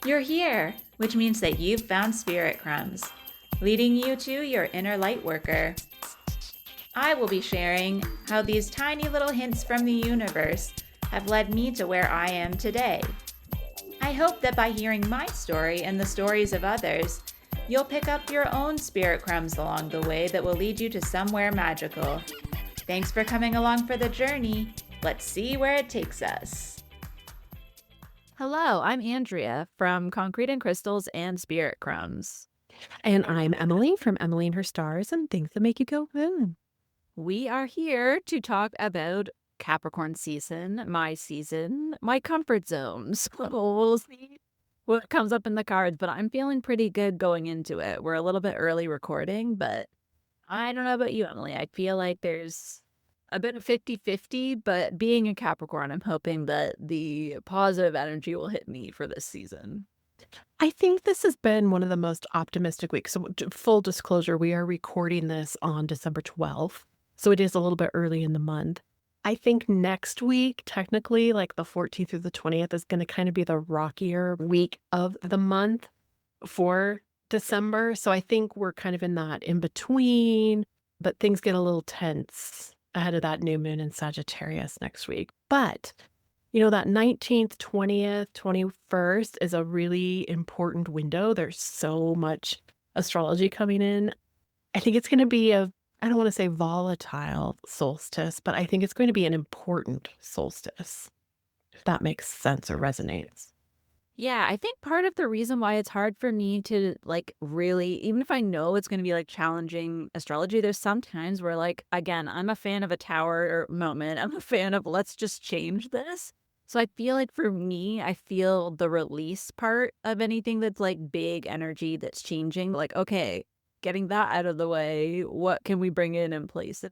You're here, which means that you've found spirit crumbs, leading you to your inner light worker. I will be sharing how these tiny little hints from the universe have led me to where I am today. I hope that by hearing my story and the stories of others, you'll pick up your own spirit crumbs along the way that will lead you to somewhere magical. Thanks for coming along for the journey. Let's see where it takes us. Hello, I'm Andrea from Concrete and Crystals and Spirit Crumbs. And I'm Emily from Emily and Her Stars and Things That Make You Go, We are here to talk about Capricorn season, my comfort zones. We'll see what comes up in the cards, but I'm feeling pretty good going into it. We're a little bit early recording, but I don't know about you, Emily. I feel like there's a bit of 50-50, but being a Capricorn, I'm hoping that the positive energy will hit me for this season. I think this has been one of the most optimistic weeks. So full disclosure, we are recording this on December 12th. So it is a little bit early in the month. I think next week, technically, like the 14th through the 20th, is going to kind of be the rockier week of the month for December. So I think we're kind of in that in between, but things get a little tense ahead of that new moon in Sagittarius next week. But, you know, that 19th, 20th, 21st is a really important window. There's so much astrology coming in. I think it's going to be I don't want to say volatile solstice, but I think it's going to be an important solstice, if that makes sense or resonates. Yeah, I think part of the reason why it's hard for me to really, even if I know it's going to be challenging astrology, there's some times where again, I'm a fan of a tower moment. I'm a fan of let's just change this. So I feel like for me, I feel the release part of anything that's big energy that's changing. Okay, getting that out of the way, what can we bring in place?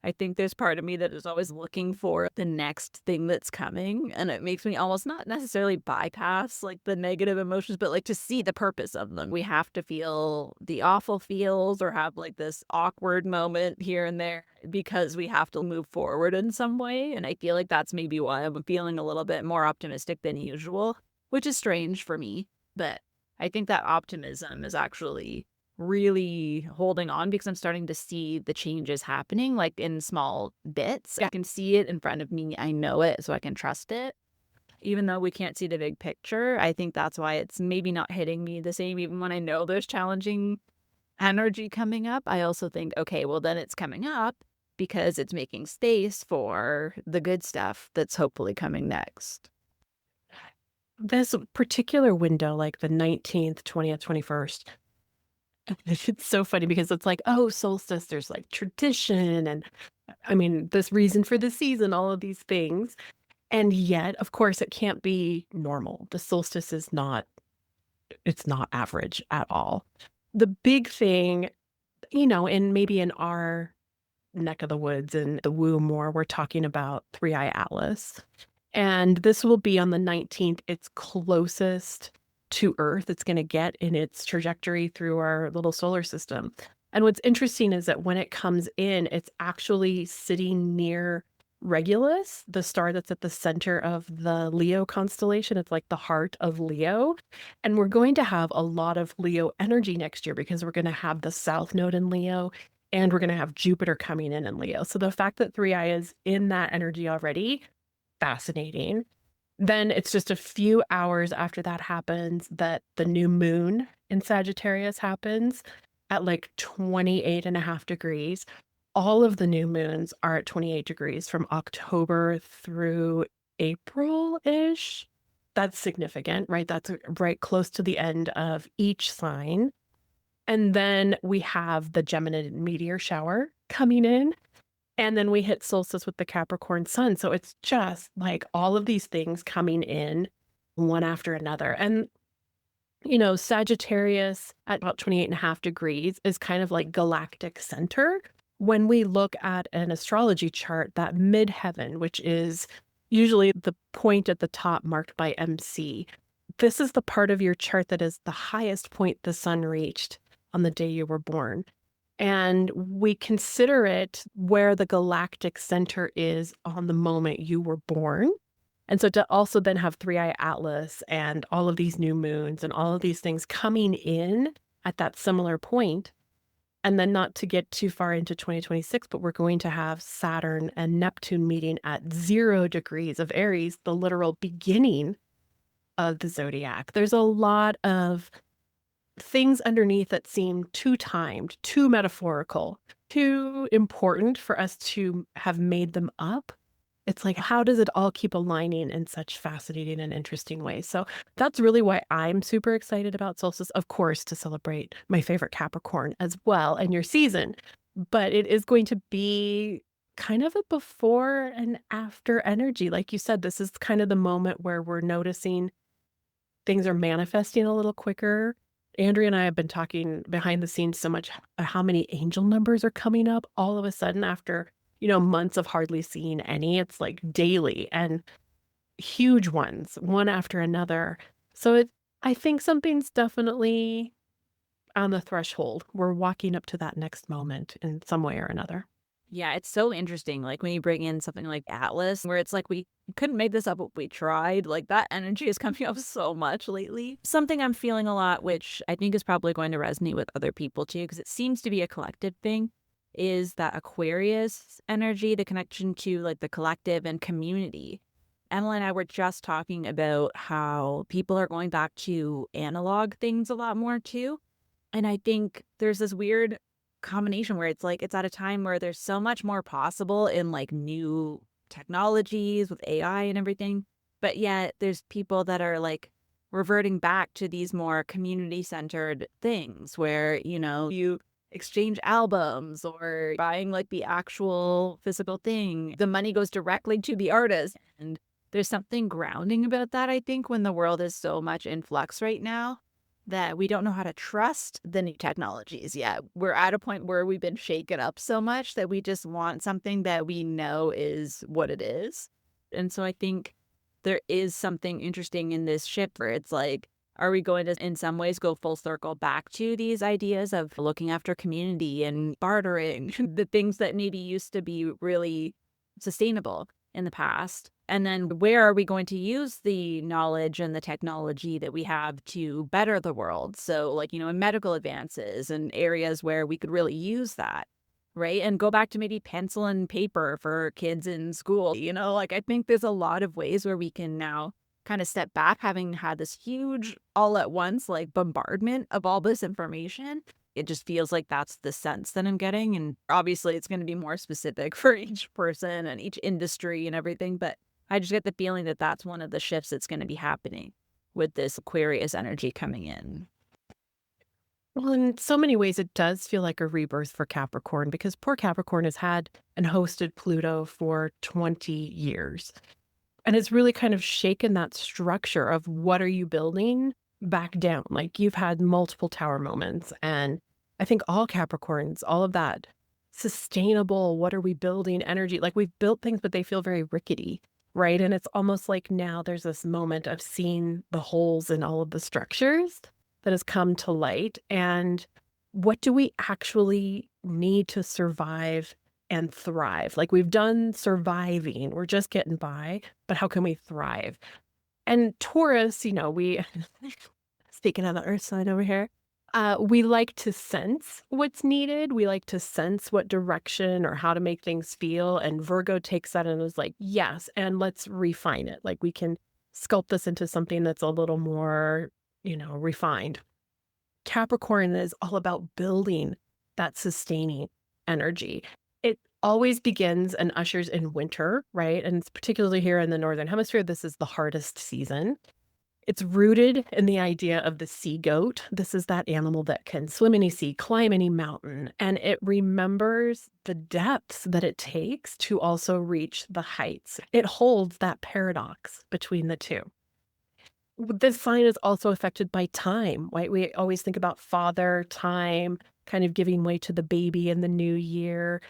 I think there's part of me that is always looking for the next thing that's coming, and it makes me almost not necessarily bypass the negative emotions, but to see the purpose of them. We have to feel the awful feels or have this awkward moment here and there because we have to move forward in some way, and I feel like that's maybe why I'm feeling a little bit more optimistic than usual, which is strange for me, but I think that optimism is actually really holding on because I'm starting to see the changes happening in small bits. I can see it in front of me. I know it, so I can trust it. Even though we can't see the big picture, I think that's why it's maybe not hitting me the same. Even when I know there's challenging energy coming up, I also think, okay, well then it's coming up because it's making space for the good stuff that's hopefully coming next. This particular window, like the 19th, 20th, 21st, it's so funny because it's oh, solstice, there's tradition and I mean, this reason for the season, all of these things. And yet, of course, it can't be normal. The solstice is it's not average at all. The big thing, and maybe in our neck of the woods and the woo more, we're talking about Three-Eye Atlas. And this will be on the 19th. It's closest to Earth it's going to get in its trajectory through our little solar system. And what's interesting is that when it comes in, it's actually sitting near Regulus, the star that's at the center of the Leo constellation. It's like the heart of Leo. And we're going to have a lot of Leo energy next year because we're going to have the South Node in Leo and we're going to have Jupiter coming in Leo. So the fact that Three-Eye is in that energy already, fascinating. Then it's just a few hours after that happens that the new moon in Sagittarius happens at 28.5 degrees. All of the new moons are at 28 degrees from October through April-ish. That's significant, right? That's right close to the end of each sign. And then we have the Gemini meteor shower coming in. And then we hit solstice with the Capricorn sun. So it's just all of these things coming in one after another. And, Sagittarius at about 28.5 degrees is kind of galactic center. When we look at an astrology chart, that midheaven, which is usually the point at the top marked by MC, this is the part of your chart that is the highest point the sun reached on the day you were born. And we consider it where the galactic center is on the moment you were born. And so to also then have Three-Eye Atlas and all of these new moons and all of these things coming in at that similar point, and then not to get too far into 2026, but we're going to have Saturn and Neptune meeting at 0 degrees of Aries, the literal beginning of the zodiac. There's a lot of things underneath that seem too timed, too metaphorical, too important for us to have made them up. It's like, how does it all keep aligning in such fascinating and interesting ways? So that's really why I'm super excited about solstice, of course, to celebrate my favorite Capricorn as well and your season. But it is going to be kind of a before and after energy. Like you said, this is kind of the moment where we're noticing things are manifesting a little quicker. Andrea and I have been talking behind the scenes so much how many angel numbers are coming up all of a sudden after, months of hardly seeing any. It's like daily and huge ones, one after another. So I think something's definitely on the threshold. We're walking up to that next moment in some way or another. Yeah, it's so interesting. Like when you bring in something like Atlas, where it's like we couldn't make this up, but we tried. Like that energy is coming up so much lately. Something I'm feeling a lot, which I think is probably going to resonate with other people too, because it seems to be a collective thing, is that Aquarius energy, the connection to like the collective and community. Emily and I were just talking about how people are going back to analog things a lot more too. And I think there's this weird combination where it's like it's at a time where there's so much more possible in like new technologies with AI and everything, but yet there's people that are like reverting back to these more community centered things where you exchange albums or buying like the actual physical thing, the money goes directly to the artist. And there's something grounding about that, I think, when the world is so much in flux right now that we don't know how to trust the new technologies yet. We're at a point where we've been shaken up so much that we just want something that we know is what it is. And so I think there is something interesting in this shift where it's like, are we going to, in some ways, go full circle back to these ideas of looking after community and bartering, the things that maybe used to be really sustainable in the past? And then where are we going to use the knowledge and the technology that we have to better the world? So like, in medical advances and areas where we could really use that, right? And go back to maybe pencil and paper for kids in school. Like I think there's a lot of ways where we can now kind of step back, having had this huge all at once like bombardment of all this information. It just feels like that's the sense that I'm getting. And obviously it's going to be more specific for each person and each industry and everything. But I just get the feeling that that's one of the shifts that's going to be happening with this Aquarius energy coming in. Well, in so many ways, it does feel like a rebirth for Capricorn because poor Capricorn has had and hosted Pluto for 20 years. And it's really kind of shaken that structure of what are you building back down. Like you've had multiple tower moments. And I think all Capricorns, all of that sustainable, what are we building energy? Like we've built things, but they feel very rickety, right? And it's almost like now there's this moment of seeing the holes in all of the structures that has come to light. And what do we actually need to survive and thrive? Like we've done surviving, we're just getting by, but how can we thrive? And Taurus, we, speaking on the earth side over here, we like to sense what's needed. We like to sense what direction or how to make things feel. And Virgo takes that and is like, yes, and let's refine it. Like we can sculpt this into something that's a little more, refined. Capricorn is all about building that sustaining energy. It always begins and ushers in winter, right? And it's particularly here in the Northern Hemisphere, this is the hardest season. It's rooted in the idea of the sea goat. This is that animal that can swim any sea, climb any mountain, and it remembers the depths that it takes to also reach the heights. It holds that paradox between the two. This sign is also affected by time, right? We always think about father time kind of giving way to the baby in the new year.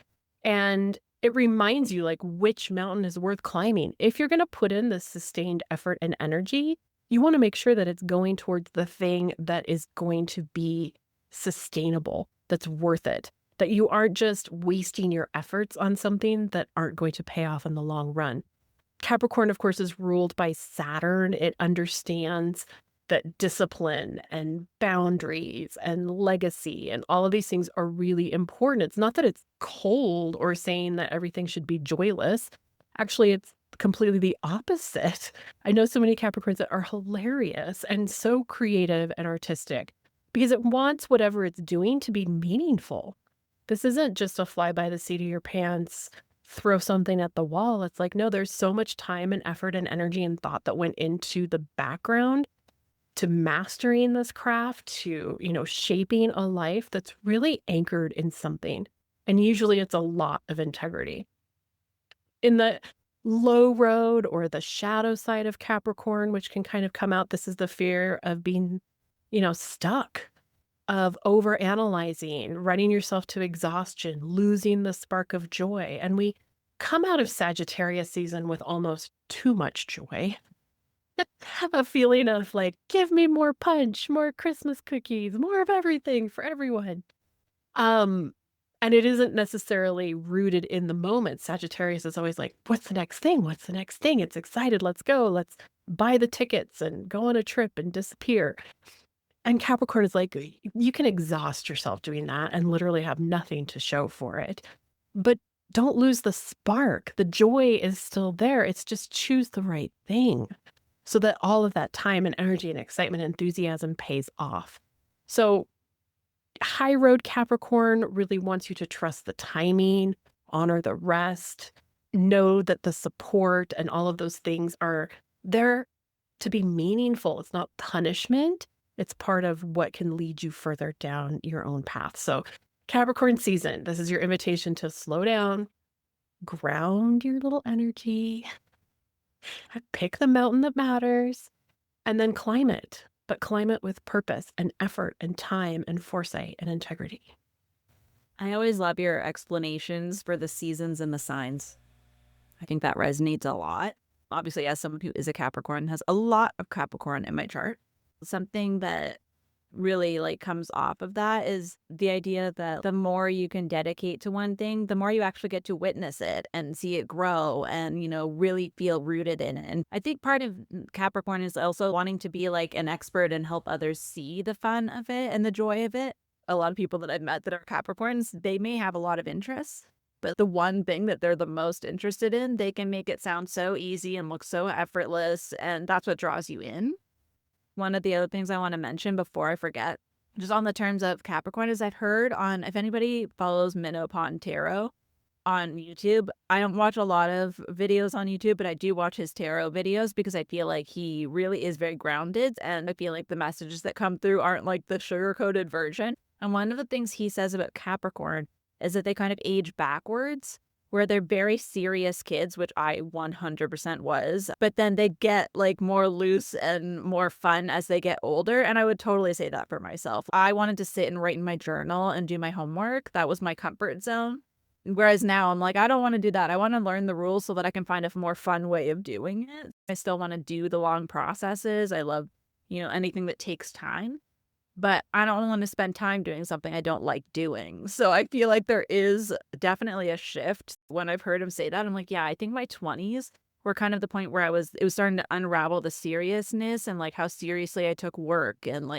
And it reminds you like which mountain is worth climbing. If you're going to put in the sustained effort and energy, you want to make sure that it's going towards the thing that is going to be sustainable, that's worth it, that you aren't just wasting your efforts on something that aren't going to pay off in the long run. Capricorn, of course, is ruled by Saturn. It understands that discipline and boundaries and legacy and all of these things are really important. It's not that it's cold or saying that everything should be joyless. Actually, it's completely the opposite. I know so many Capricorns that are hilarious and so creative and artistic because it wants whatever it's doing to be meaningful. This isn't just a fly by the seat of your pants, throw something at the wall. It's like, no, there's so much time and effort and energy and thought that went into the background to mastering this craft, to, shaping a life that's really anchored in something. And usually it's a lot of integrity. In the low road or the shadow side of Capricorn, which can kind of come out, this is the fear of being, stuck, of overanalyzing, running yourself to exhaustion, losing the spark of joy. And we come out of Sagittarius season with almost too much joy. Have a feeling of like, give me more punch, more Christmas cookies, more of everything for everyone. And it isn't necessarily rooted in the moment. Sagittarius is always like, what's the next thing? What's the next thing? It's excited. Let's go. Let's buy the tickets and go on a trip and disappear. And Capricorn is like, you can exhaust yourself doing that and literally have nothing to show for it. But don't lose the spark. The joy is still there. It's just choose the right thing so that all of that time and energy and excitement and enthusiasm pays off. So high road Capricorn really wants you to trust the timing, honor the rest, know that the support and all of those things are there to be meaningful. It's not punishment. It's part of what can lead you further down your own path. So Capricorn season, this is your invitation to slow down, ground your little energy, pick the mountain that matters, and then climb it. But climb it with purpose and effort and time and foresight and integrity. I always love your explanations for the seasons and the signs. I think that resonates a lot. Obviously, as someone who is a Capricorn, has a lot of Capricorn in my chart. Something that really comes off of that is the idea that the more you can dedicate to one thing, the more you actually get to witness it and see it grow and, really feel rooted in it. And I think part of Capricorn is also wanting to be an expert and help others see the fun of it and the joy of it. A lot of people that I've met that are Capricorns, they may have a lot of interests, but the one thing that they're the most interested in, they can make it sound so easy and look so effortless. And that's what draws you in. One of the other things I want to mention before I forget, just on the terms of Capricorn, is I've heard on, if anybody follows Pentacles Tarot on YouTube, I don't watch a lot of videos on YouTube, but I do watch his tarot videos because I feel like he really is very grounded. And I feel like the messages that come through aren't like the sugar-coated version. And one of the things he says about Capricorn is that they kind of age backwards, where they're very serious kids, which I 100% was, but then they get more loose and more fun as they get older. And I would totally say that for myself. I wanted to sit and write in my journal and do my homework. That was my comfort zone. Whereas now I'm like, I don't want to do that. I want to learn the rules so that I can find a more fun way of doing it. I still want to do the long processes. I love, anything that takes time. But I don't want to spend time doing something I don't like doing. So I feel like there is definitely a shift. When I've heard him say that, I'm like, yeah, I think my 20s were kind of the point where it was starting to unravel the seriousness and how seriously I took work and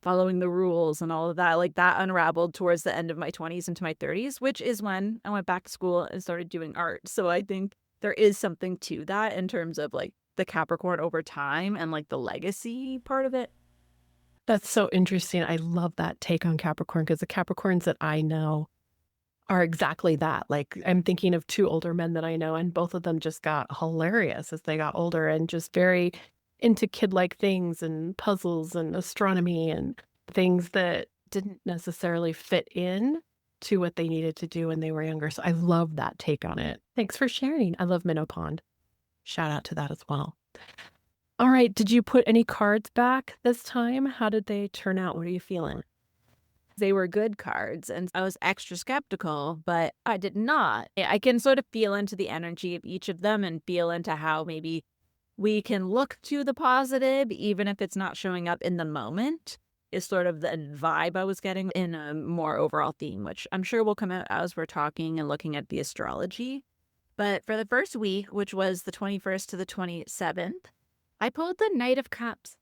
following the rules and all of that. That unraveled towards the end of my 20s into my 30s, which is when I went back to school and started doing art. So I think there is something to that in terms of the Capricorn over time and the legacy part of it. That's so interesting. I love that take on Capricorn because the Capricorns that I know are exactly that. I'm thinking of two older men that I know, and both of them just got hilarious as they got older and just very into kid-like things and puzzles and astronomy and things that didn't necessarily fit in to what they needed to do when they were younger. So I love that take on it. Thanks for sharing. I love Minnow Pond. Shout out to that as well. All right. Did you put any cards back this time? How did they turn out? What are you feeling? They were good cards, and I was extra skeptical, but I did not. I can sort of feel into the energy of each of them and feel into how maybe we can look to the positive, even if it's not showing up in the moment, is sort of the vibe I was getting in a more overall theme, which I'm sure will come out as we're talking and looking at the astrology. But for the first week, which was the 21st to the 27th, I pulled the Knight of Cups.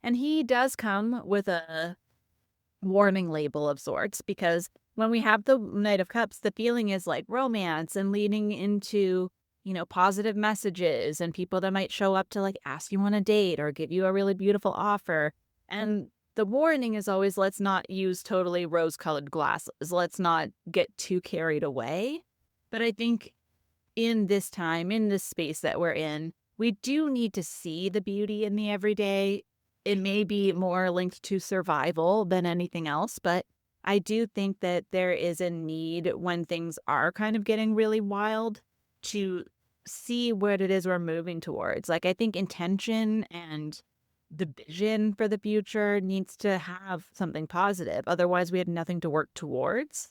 And he does come with a warning label of sorts, because when we have the Knight of Cups, the feeling is like romance and leading into, positive messages and people that might show up to like ask you on a date or give you a really beautiful offer. And the warning is always, let's not use totally rose-colored glasses. Let's not get too carried away. But I think in this time, in this space that we're in, we do need to see the beauty in the everyday. It may be more linked to survival than anything else, but I do think that there is a need when things are kind of getting really wild to see what it is we're moving towards. Like, I think intention and the vision for the future needs to have something positive. Otherwise, we have nothing to work towards.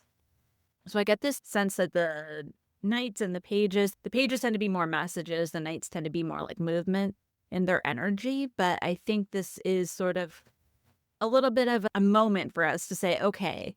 So I get this sense that the knights and the pages tend to be more messages. The knights tend to be more like movement in their energy. But I think this is sort of a little bit of a moment for us to say, okay,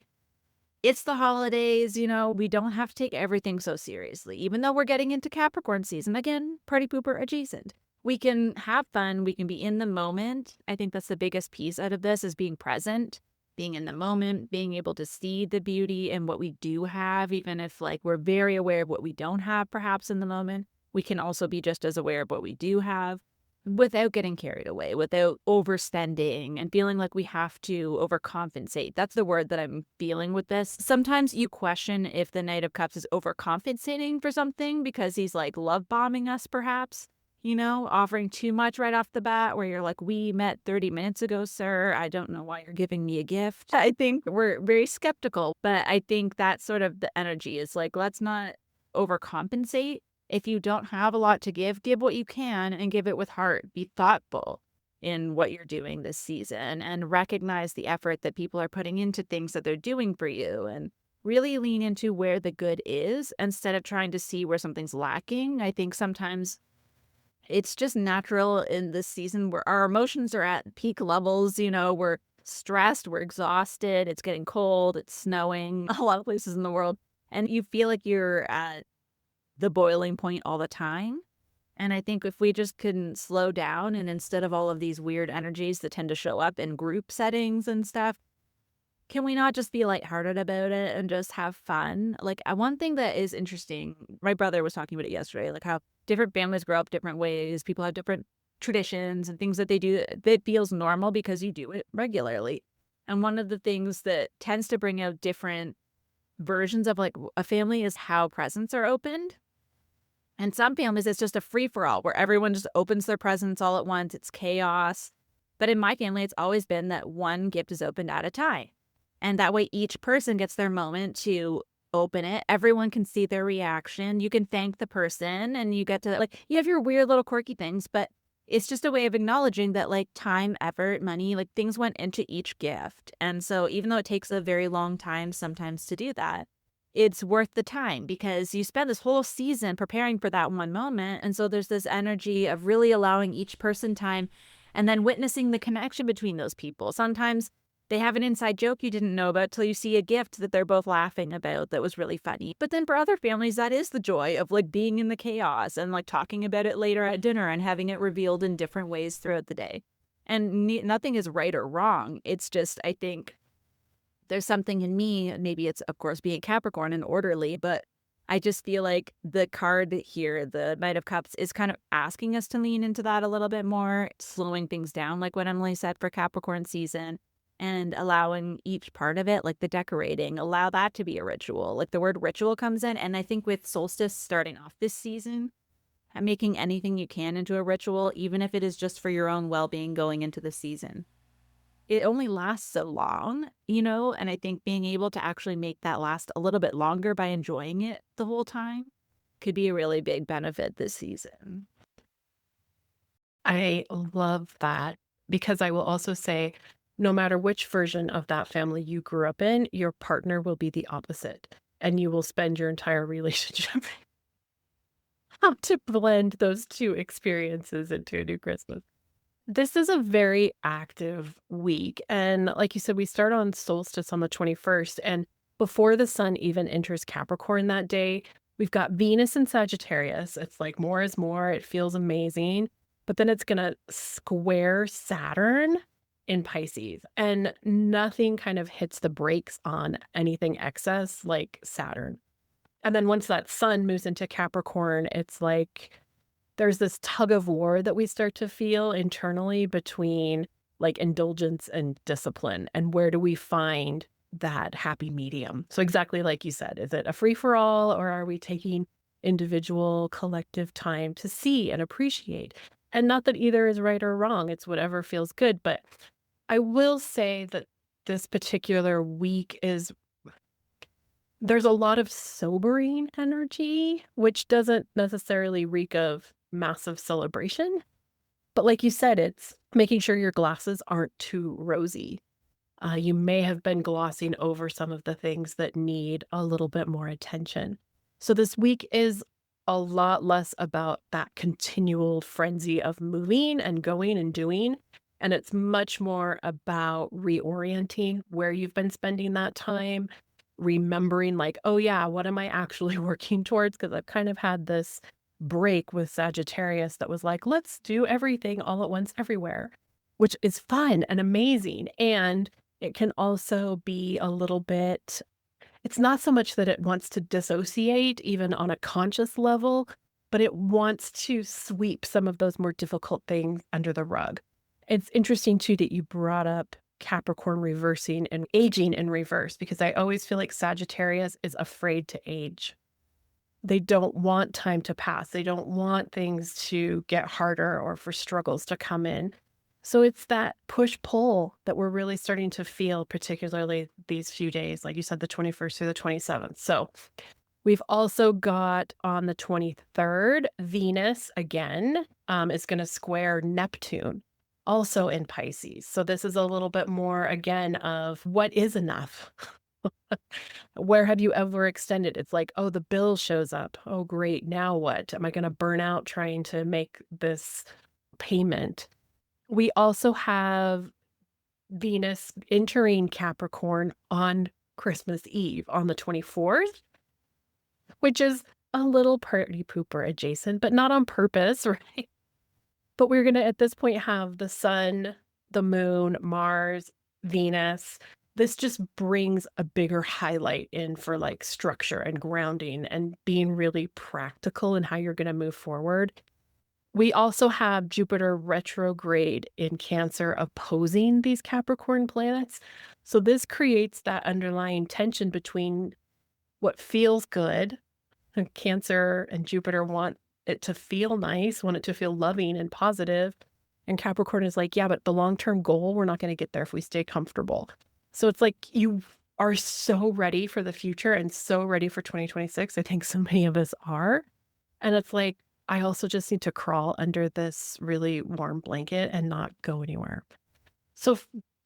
it's the holidays, we don't have to take everything so seriously. Even though we're getting into Capricorn season, again, party pooper adjacent. We can have fun. We can be in the moment. I think that's the biggest piece out of this, is being present, being in the moment, being able to see the beauty in what we do have, even if like we're very aware of what we don't have perhaps in the moment. We can also be just as aware of what we do have without getting carried away, without overspending and feeling like we have to overcompensate. That's the word that I'm feeling with this. Sometimes you question if the Knight of Cups is overcompensating for something because he's like love bombing us perhaps. Offering too much right off the bat, where you're like, we met 30 minutes ago, sir. I don't know why you're giving me a gift. I think we're very skeptical, but I think that's sort of the energy, is like, let's not overcompensate. If you don't have a lot to give what you can and give it with heart. Be thoughtful in what you're doing this season and recognize the effort that people are putting into things that they're doing for you, and really lean into where the good is instead of trying to see where something's lacking. I think sometimes it's just natural in this season where our emotions are at peak levels. We're stressed, we're exhausted, it's getting cold, it's snowing a lot of places in the world, and you feel like you're at the boiling point all the time. And I think if we just can slow down, and instead of all of these weird energies that tend to show up in group settings and stuff, can we not just be lighthearted about it and just have fun? Like, one thing that is interesting, my brother was talking about it yesterday, like how different families grow up different ways. People have different traditions and things that they do that feels normal because you do it regularly. And one of the things that tends to bring out different versions of like a family is how presents are opened. And some families, it's just a free-for-all where everyone just opens their presents all at once. It's chaos. But in my family, it's always been that one gift is opened at a time. And that way each person gets their moment to open it. Everyone can see their reaction. You can thank the person, and you get to, like, you have your weird little quirky things, but it's just a way of acknowledging that, like, time, effort, money, like, things went into each gift. And so even though it takes a very long time sometimes to do that, it's worth the time because you spend this whole season preparing for that one moment. And so there's this energy of really allowing each person time and then witnessing the connection between those people. Sometimes they have an inside joke you didn't know about till you see a gift that they're both laughing about that was really funny. But then for other families, that is the joy of like being in the chaos and like talking about it later at dinner and having it revealed in different ways throughout the day. And nothing is right or wrong. It's just, I think there's something in me, maybe it's of course being Capricorn and orderly, but I just feel like the card here, the Knight of Cups, is kind of asking us to lean into that a little bit more, slowing things down, like what Emily said for Capricorn season, and allowing each part of it, like the decorating, allow that to be a ritual. Like the word ritual comes in. And I think with Solstice starting off this season, making anything you can into a ritual, even if it is just for your own well-being going into the season. It only lasts so long, and I think being able to actually make that last a little bit longer by enjoying it the whole time could be a really big benefit this season. I love that, because I will also say, no matter which version of that family you grew up in, your partner will be the opposite, and you will spend your entire relationship how to blend those two experiences into a new Christmas. This is a very active week, and like you said, we start on solstice on the 21st, and before the sun even enters Capricorn that day, We've got Venus in Sagittarius. It's like more is more. It feels amazing. But then it's going to square Saturn in Pisces. And nothing kind of hits the brakes on anything excess like Saturn. And then once that sun moves into Capricorn, it's like there's this tug of war that we start to feel internally between like indulgence and discipline. And where do we find that happy medium? So exactly like you said, is it a free for all, or are we taking individual collective time to see and appreciate? And not that either is right or wrong, it's whatever feels good. But I will say that this particular week there's a lot of sobering energy, which doesn't necessarily reek of massive celebration. But like you said, it's making sure your glasses aren't too rosy. You may have been glossing over some of the things that need a little bit more attention. So this week is a lot less about that continual frenzy of moving and going and doing. And it's much more about reorienting where you've been spending that time, remembering like, oh yeah, what am I actually working towards? Because I've kind of had this break with Sagittarius that was like, let's do everything all at once everywhere, which is fun and amazing. And it can also be a little bit, it's not so much that it wants to dissociate even on a conscious level, but it wants to sweep some of those more difficult things under the rug. It's interesting too that you brought up Capricorn reversing and aging in reverse, because I always feel like Sagittarius is afraid to age. They don't want time to pass. They don't want things to get harder or for struggles to come in. So it's that push-pull that we're really starting to feel, particularly these few days, like you said, the 21st through the 27th. So we've also got on the 23rd, Venus again is going to square Neptune, also in Pisces. So this is a little bit more, again, of what is enough? Where have you ever extended? It's like, oh, the bill shows up. Oh, great. Now what? Am I going to burn out trying to make this payment? We also have Venus entering Capricorn on Christmas Eve on the 24th, which is a little party pooper adjacent, but not on purpose, right? But we're going to, at this point, have the sun, the moon, Mars, Venus. This just brings a bigger highlight in for like structure and grounding and being really practical in how you're going to move forward. We also have Jupiter retrograde in Cancer opposing these Capricorn planets. So this creates that underlying tension between what feels good. And Cancer and Jupiter want it to feel nice, want it to feel loving and positive. And Capricorn is like, yeah, but the long-term goal, we're not going to get there if we stay comfortable. So it's like you are so ready for the future and so ready for 2026. I think so many of us are. And it's like, I also just need to crawl under this really warm blanket and not go anywhere. So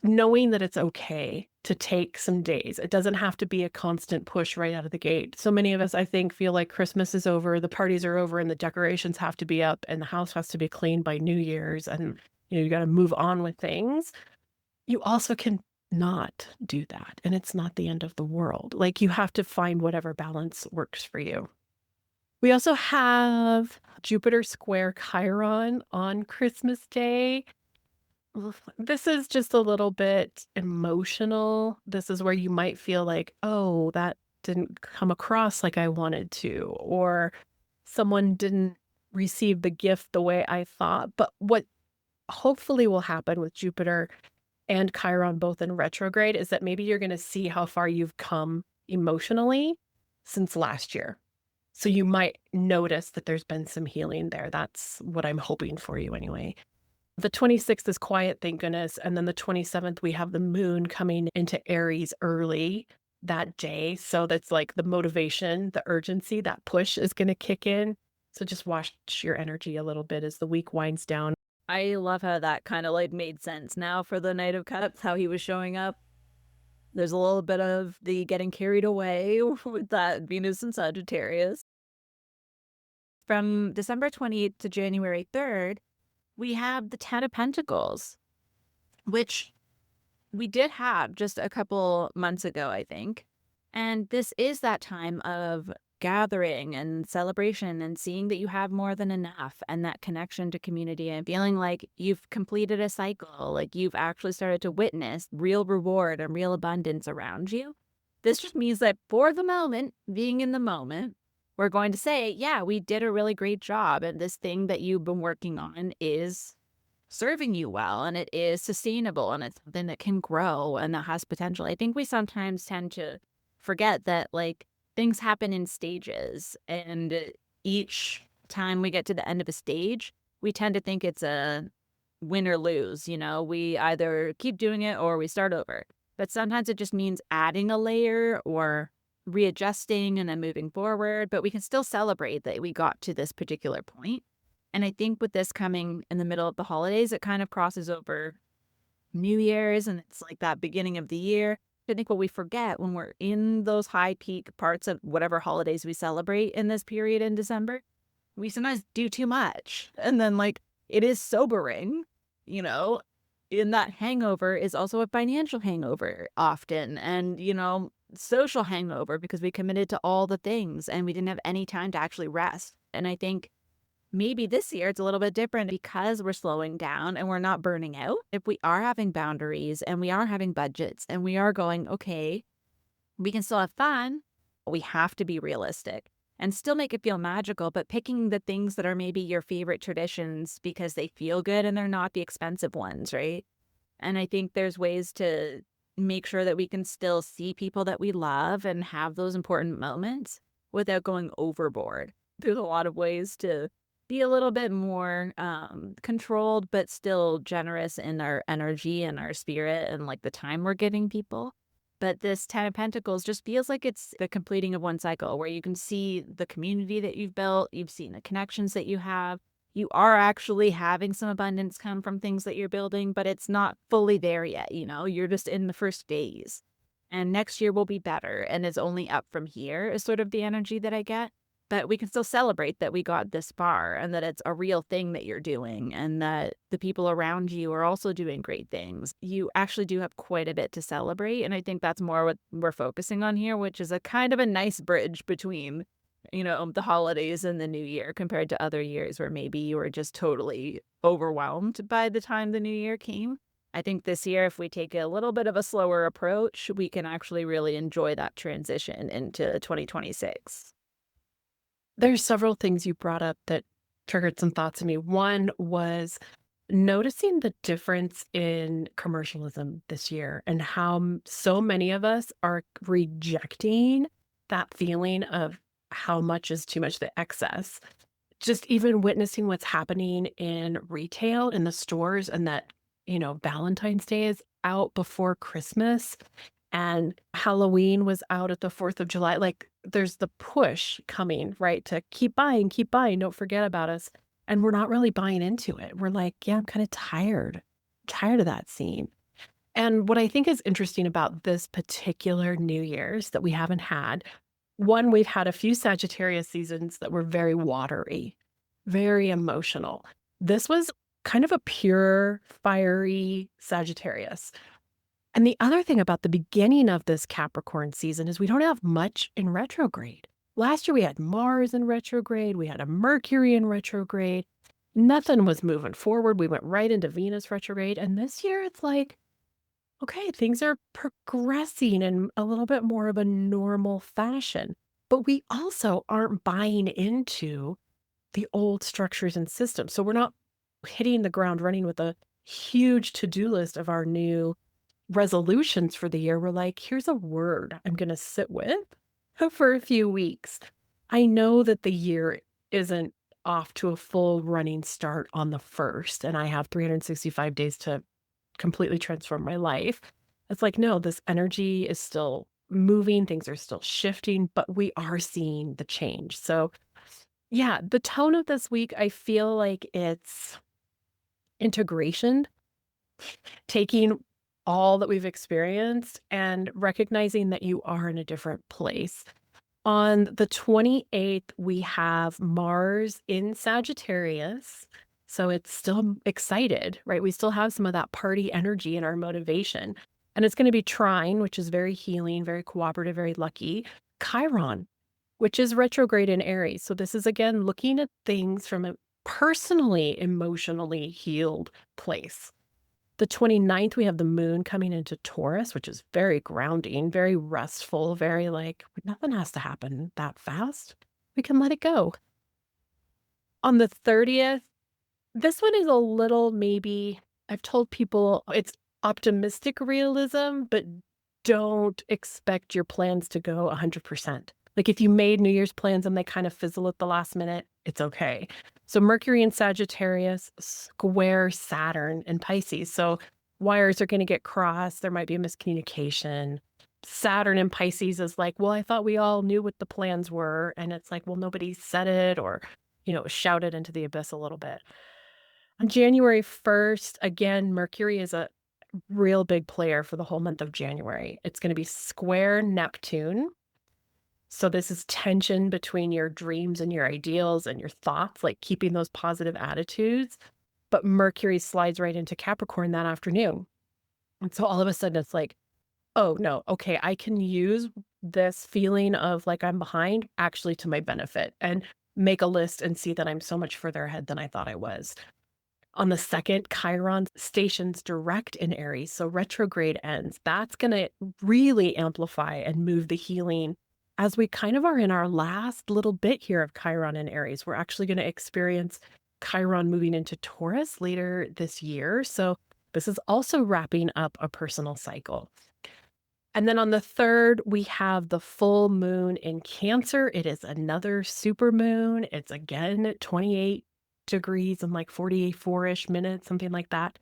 knowing that it's okay to take some days, it doesn't have to be a constant push right out of the gate. So many of us, I think, feel like Christmas is over, the parties are over, and the decorations have to be up, and the house has to be cleaned by New Year's, and you got to move on with things. You also can not do that, and it's not the end of the world. Like, you have to find whatever balance works for you. We also have Jupiter square Chiron on Christmas Day. This is just a little bit emotional. This is where you might feel like, oh, that didn't come across like I wanted to, or someone didn't receive the gift the way I thought. But what hopefully will happen with Jupiter and Chiron both in retrograde is that maybe you're going to see how far you've come emotionally since last year. So you might notice that there's been some healing there. That's what I'm hoping for you anyway. The 26th is quiet, thank goodness. And then the 27th, we have the moon coming into Aries early that day. So that's like the motivation, the urgency, that push is going to kick in. So just watch your energy a little bit as the week winds down. I love how that kind of like made sense now for the Knight of Cups, how he was showing up. There's a little bit of the getting carried away with that Venus and Sagittarius. From December 28th to January 3rd, we have the 10 of Pentacles, which we did have just a couple months ago, I think. And this is that time of gathering and celebration and seeing that you have more than enough and that connection to community and feeling like you've completed a cycle, like you've actually started to witness real reward and real abundance around you. This just means that for the moment, being in the moment, we're going to say, yeah, we did a really great job. And this thing that you've been working on is serving you well and it is sustainable and it's something that can grow and that has potential. I think we sometimes tend to forget that like things happen in stages, and each time we get to the end of a stage, we tend to think it's a win or lose. We either keep doing it or we start over. But sometimes it just means adding a layer or readjusting and then moving forward. But we can still celebrate that we got to this particular point. And I think with this coming in the middle of the holidays, it kind of crosses over New Year's and it's like that beginning of the year. I think what we forget when we're in those high peak parts of whatever holidays we celebrate in this period in December, we sometimes do too much. And then like it is sobering, in that hangover is also a financial hangover often. And, social hangover because we committed to all the things and we didn't have any time to actually rest. And I think maybe this year it's a little bit different because we're slowing down and we're not burning out. If we are having boundaries and we are having budgets and we are going, okay, we can still have fun, we have to be realistic and still make it feel magical, but picking the things that are maybe your favorite traditions because they feel good and they're not the expensive ones, right? And I think there's ways to make sure that we can still see people that we love and have those important moments without going overboard. There's a lot of ways to be a little bit more controlled, but still generous in our energy and our spirit and like the time we're giving people. But this 10 of Pentacles just feels like it's the completing of one cycle where you can see the community that you've built, you've seen the connections that you have. You are actually having some abundance come from things that you're building, but it's not fully there yet. You're just in the first phase. And next year will be better. And it's only up from here is sort of the energy that I get. But we can still celebrate that we got this far and that it's a real thing that you're doing and that the people around you are also doing great things. You actually do have quite a bit to celebrate. And I think that's more what we're focusing on here, which is a kind of a nice bridge between, the holidays and the new year compared to other years where maybe you were just totally overwhelmed by the time the new year came. I think this year, if we take a little bit of a slower approach, we can actually really enjoy that transition into 2026. There's several things you brought up that triggered some thoughts in me. One was noticing the difference in commercialism this year and how so many of us are rejecting that feeling of how much is too much, the excess. Just even witnessing what's happening in retail in the stores and that, Valentine's Day is out before Christmas and Halloween was out at the 4th of July. Like there's the push coming, right? To keep buying, don't forget about us. And we're not really buying into it. We're like, yeah, I'm kind of tired of that scene. And what I think is interesting about this particular New Year's that we haven't had, one, we've had a few Sagittarius seasons that were very watery, very emotional. This was kind of a pure, fiery Sagittarius. And the other thing about the beginning of this Capricorn season is we don't have much in retrograde. Last year we had Mars in retrograde, we had a Mercury in retrograde. Nothing was moving forward. We went right into Venus retrograde. And this year it's like, okay, things are progressing in a little bit more of a normal fashion. But we also aren't buying into the old structures and systems. So we're not hitting the ground running with a huge to-do list of our new resolutions for the year. We're like, here's a word I'm going to sit with for a few weeks. I know that the year isn't off to a full running start on the 1st, and I have 365 days to completely transform my life. It's like, no, this energy is still moving, things are still shifting, but we are seeing the change. So yeah, the tone of this week, I feel like it's integration, taking all that we've experienced and recognizing that you are in a different place. On the 28th, we have Mars in Sagittarius. So it's still excited, right? We still have some of that party energy and our motivation. And it's going to be trine, which is very healing, very cooperative, very lucky. Chiron, which is retrograde in Aries. So this is again looking at things from a personally, emotionally healed place. The 29th, we have the moon coming into Taurus, which is very grounding, very restful, very like nothing has to happen that fast. We can let it go. On the 30th, this one is a little maybe, I've told people it's optimistic realism, but don't expect your plans to go 100%. Like if you made New Year's plans and they kind of fizzle at the last minute, it's okay. So Mercury in Sagittarius square Saturn in Pisces. So wires are going to get crossed. There might be a miscommunication. Saturn in Pisces is like, well, I thought we all knew what the plans were. And it's like, well, nobody said it, or, shouted into the abyss a little bit. On January 1st, again, Mercury is a real big player for the whole month of January. It's going to be square Neptune. So this is tension between your dreams and your ideals and your thoughts, like keeping those positive attitudes. But Mercury slides right into Capricorn that afternoon. And so all of a sudden it's like, oh no, okay, I can use this feeling of like I'm behind actually to my benefit and make a list and see that I'm so much further ahead than I thought I was. On the 2nd, Chiron stations direct in Aries, so retrograde ends. That's going to really amplify and move the healing as we kind of are in our last little bit here of Chiron in Aries. We're actually going to experience Chiron moving into Taurus later this year. So this is also wrapping up a personal cycle. And then on the 3rd, we have the full moon in Cancer. It is another super moon. It's again at 28 degrees and like 44-ish minutes, something like that.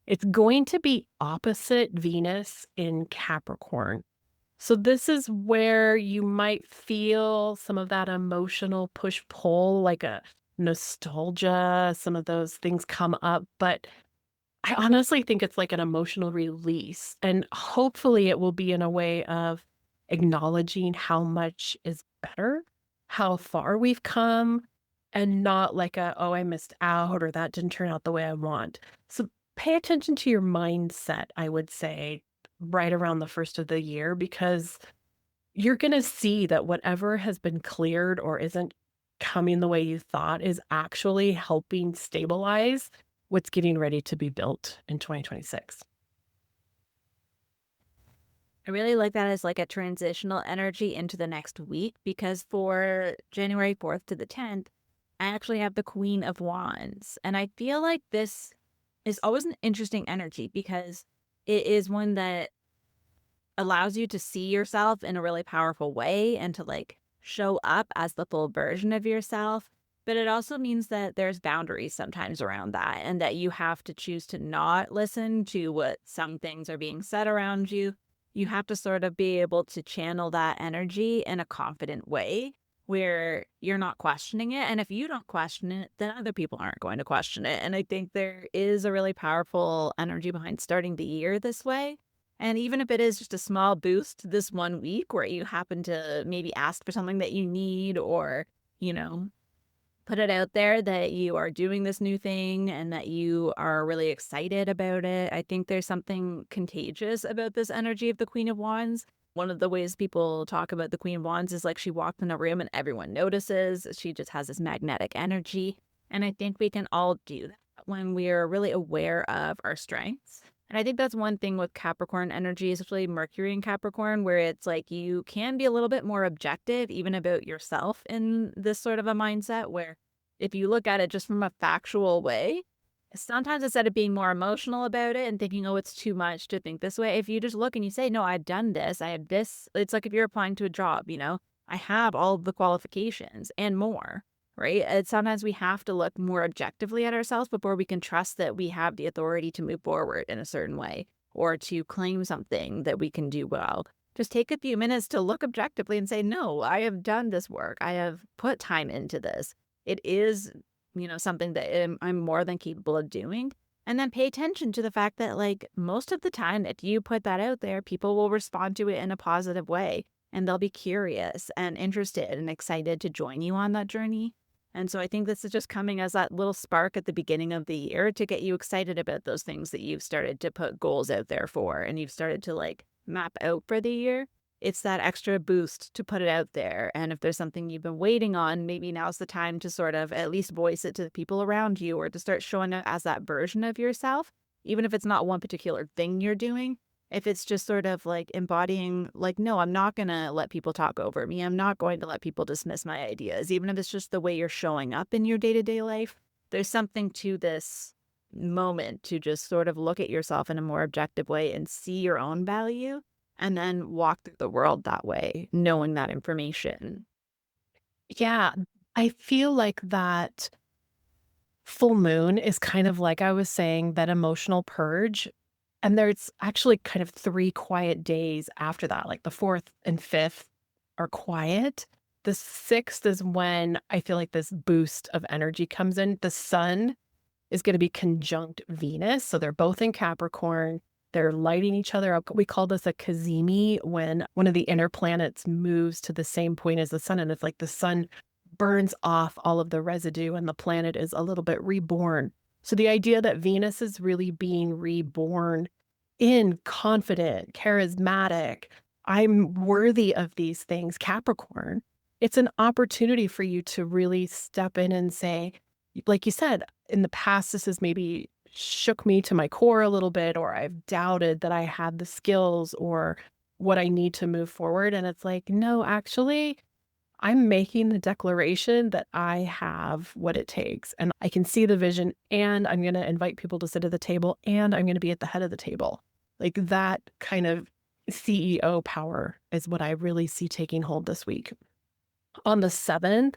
It's going to be opposite Venus in Capricorn. So this is where you might feel some of that emotional push-pull, like a nostalgia, some of those things come up, but I honestly think it's like an emotional release, and hopefully it will be in a way of acknowledging how much is better, how far we've come, and not like oh, I missed out or that didn't turn out the way I want. So pay attention to your mindset, I would say, right around the first of the year, because you're going to see that whatever has been cleared or isn't coming the way you thought is actually helping stabilize what's getting ready to be built in 2026. I really like that as like a transitional energy into the next week, because for January 4th to the 10th, I actually have the Queen of Wands. And I feel like this is always an interesting energy because it is one that allows you to see yourself in a really powerful way and to like show up as the full version of yourself. But it also means that there's boundaries sometimes around that, and that you have to choose to not listen to what some things are being said around you. You have to sort of be able to channel that energy in a confident way where you're not questioning it. And if you don't question it, then other people aren't going to question it. And I think there is a really powerful energy behind starting the year this way. And even if it is just a small boost this one week where you happen to maybe ask for something that you need, or, put it out there that you are doing this new thing and that you are really excited about it. I think there's something contagious about this energy of the Queen of Wands. One of the ways people talk about the Queen of Wands is like she walked in a room and everyone notices. She just has this magnetic energy. And I think we can all do that when we're really aware of our strengths. And I think that's one thing with Capricorn energy, especially Mercury in Capricorn, where it's like you can be a little bit more objective even about yourself in this sort of a mindset, where if you look at it just from a factual way, sometimes instead of being more emotional about it and thinking, oh, it's too much to think this way, if you just look and you say, no, I've done this, I have this, it's like if you're applying to a job, I have all of the qualifications and more. Right? And sometimes we have to look more objectively at ourselves before we can trust that we have the authority to move forward in a certain way or to claim something that we can do well. Just take a few minutes to look objectively and say, no, I have done this work. I have put time into this. It is, something that I'm more than capable of doing. And then pay attention to the fact that, like, most of the time, if you put that out there, people will respond to it in a positive way. And they'll be curious and interested and excited to join you on that journey. And so I think this is just coming as that little spark at the beginning of the year to get you excited about those things that you've started to put goals out there for and you've started to like map out for the year. it's that extra boost to put it out there. And if there's something you've been waiting on, maybe now's the time to sort of at least voice it to the people around you, or to start showing it as that version of yourself, even if it's not one particular thing you're doing. If it's just sort of like embodying, like, no, I'm not going to let people talk over me. I'm not going to let people dismiss my ideas, even if it's just the way you're showing up in your day-to-day life. There's something to this moment to just sort of look at yourself in a more objective way and see your own value, and then walk through the world that way, knowing that information. Yeah, I feel like that full moon is kind of like I was saying, that emotional purge. And there's actually kind of 3 quiet days after that, like the 4th and 5th are quiet. The 6th is when I feel like this boost of energy comes in. The sun is gonna be conjunct Venus, so they're both in Capricorn. They're lighting each other up. We call this a cazimi, when one of the inner planets moves to the same point as the sun, and it's like the sun burns off all of the residue and the planet is a little bit reborn. So the idea that Venus is really being reborn in confident, charismatic, I'm worthy of these things, Capricorn. It's an opportunity for you to really step in and say, like you said, in the past, this has maybe shook me to my core a little bit, or I've doubted that I had the skills or what I need to move forward. And it's like, no, actually, I'm making the declaration that I have what it takes and I can see the vision, and I'm going to invite people to sit at the table, and I'm going to be at the head of the table. Like that kind of CEO power is what I really see taking hold this week. On the 7th,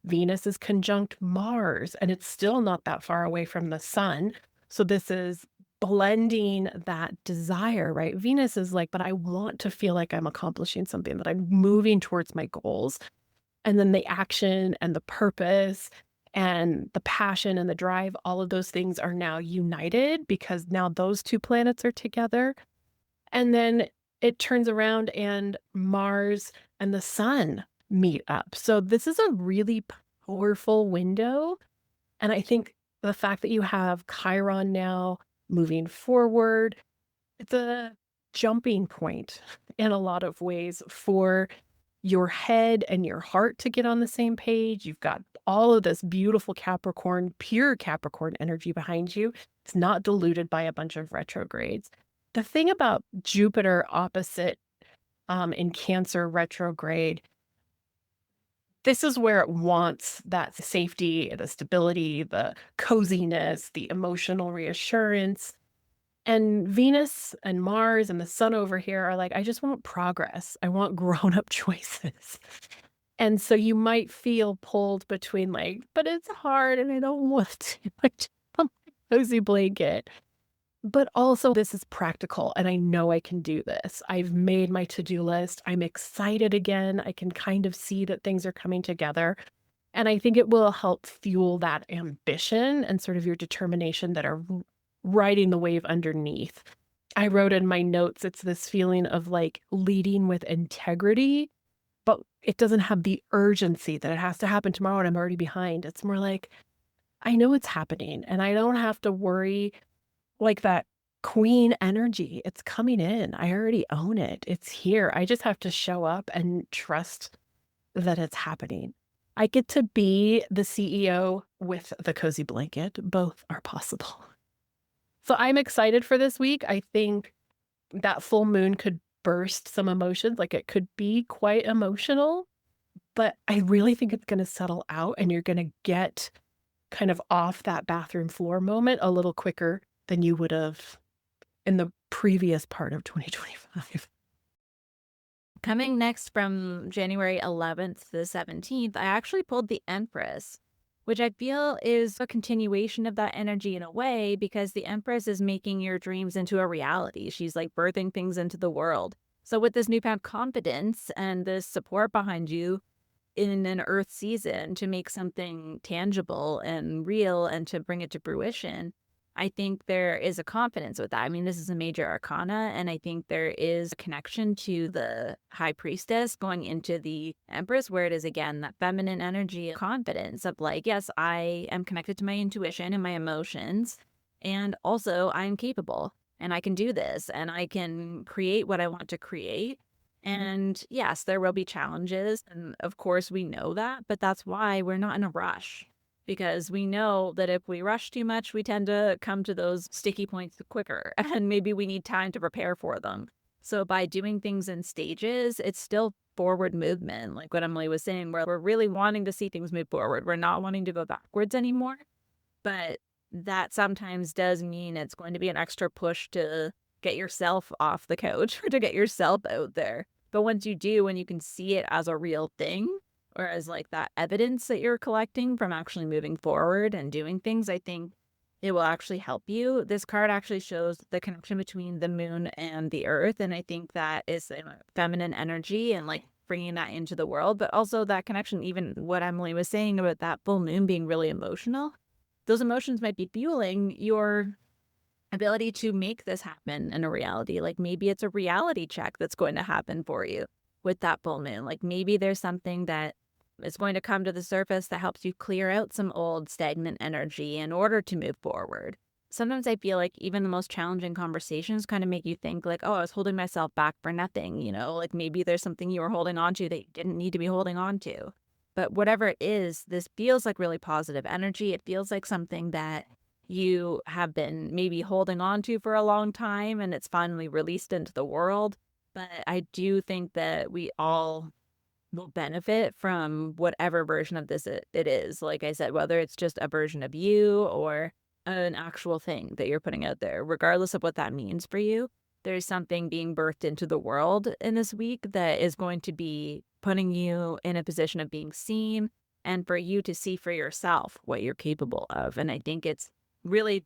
Venus is conjunct Mars, and it's still not that far away from the sun. So this is blending that desire, right? Venus is like, but I want to feel like I'm accomplishing something, that I'm moving towards my goals. And then the action and the purpose and the passion and the drive, all of those things are now united because now those 2 planets are together. And then it turns around and Mars and the sun meet up. So this is a really powerful window. And I think the fact that you have Chiron now moving forward, it's a jumping point in a lot of ways for your head and your heart to get on the same page. You've got all of this beautiful Capricorn, pure Capricorn energy behind you. It's not diluted by a bunch of retrogrades. The thing about Jupiter opposite in Cancer retrograde, this is where it wants that safety, the stability, the coziness, the emotional reassurance. And Venus and Mars and the sun over here are like, I just want progress. I want grown up choices. And so you might feel pulled between like, but it's hard and I don't want to. I just want my cozy blanket. But also, this is practical and I know I can do this. I've made my to do list. I'm excited again. I can kind of see that things are coming together. And I think it will help fuel that ambition and sort of your determination that are riding the wave underneath. I wrote in my notes, it's this feeling of like leading with integrity, but it doesn't have the urgency that it has to happen tomorrow and I'm already behind. It's more like, I know it's happening and I don't have to worry, like that queen energy. It's coming in. I already own it. It's here. I just have to show up and trust that it's happening. I get to be the CEO with the cozy blanket. Both are possible. So I'm excited for this week. I think that full moon could burst some emotions. Like it could be quite emotional, but I really think it's going to settle out and you're going to get kind of off that bathroom floor moment a little quicker than you would have in the previous part of 2025. Coming next from January 11th to the 17th, I actually pulled the Empress, which I feel is a continuation of that energy in a way, because the Empress is making your dreams into a reality. She's like birthing things into the world. So with this newfound confidence and this support behind you in an Earth season to make something tangible and real and to bring it to fruition, I think there is a confidence with that. I mean, this is a major arcana, and I think there is a connection to the High Priestess going into the Empress, where it is, again, that feminine energy, confidence of like, yes, I am connected to my intuition and my emotions, and also I'm capable, and I can do this, and I can create what I want to create. And yes, there will be challenges. And of course, we know that, but that's why we're not in a rush. Because we know that if we rush too much, we tend to come to those sticky points quicker. And maybe we need time to prepare for them. So by doing things in stages, it's still forward movement, like what Emily was saying, where we're really wanting to see things move forward. We're not wanting to go backwards anymore. But that sometimes does mean it's going to be an extra push to get yourself off the couch or to get yourself out there. But once you do, when you can see it as a real thing or as like that evidence that you're collecting from actually moving forward and doing things, I think it will actually help you. This card actually shows the connection between the moon and the earth. And I think that is feminine energy and like bringing that into the world, but also that connection, even what Emily was saying about that full moon being really emotional. Those emotions might be fueling your ability to make this happen in a reality. Like maybe it's a reality check that's going to happen for you with that full moon. Like maybe there's something that is going to come to the surface that helps you clear out some old stagnant energy in order to move forward. Sometimes I feel like even the most challenging conversations kind of make you think like, oh, I was holding myself back for nothing, like maybe there's something you were holding on to that you didn't need to be holding on to. But whatever it is, this feels like really positive energy. It feels like something that you have been maybe holding on to for a long time and it's finally released into the world. But I do think that we all will benefit from whatever version of this it is. Like I said, whether it's just a version of you or an actual thing that you're putting out there, regardless of what that means for you, there's something being birthed into the world in this week that is going to be putting you in a position of being seen and for you to see for yourself what you're capable of. And I think it's really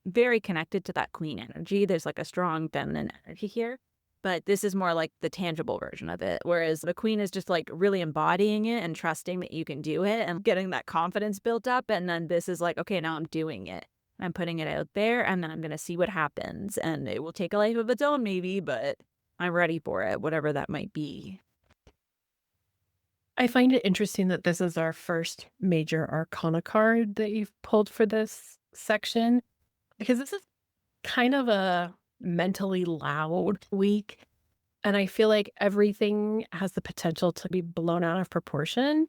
very connected to that queen energy. There's like a strong feminine energy here, but this is more like the tangible version of it. Whereas the queen is just like really embodying it and trusting that you can do it and getting that confidence built up. And then this is like, okay, now I'm doing it. I'm putting it out there and then I'm going to see what happens. And it will take a life of its own, maybe, but I'm ready for it, whatever that might be. I find it interesting that this is our first major arcana card that you've pulled for this section, because this is kind of a mentally loud week. And I feel like everything has the potential to be blown out of proportion.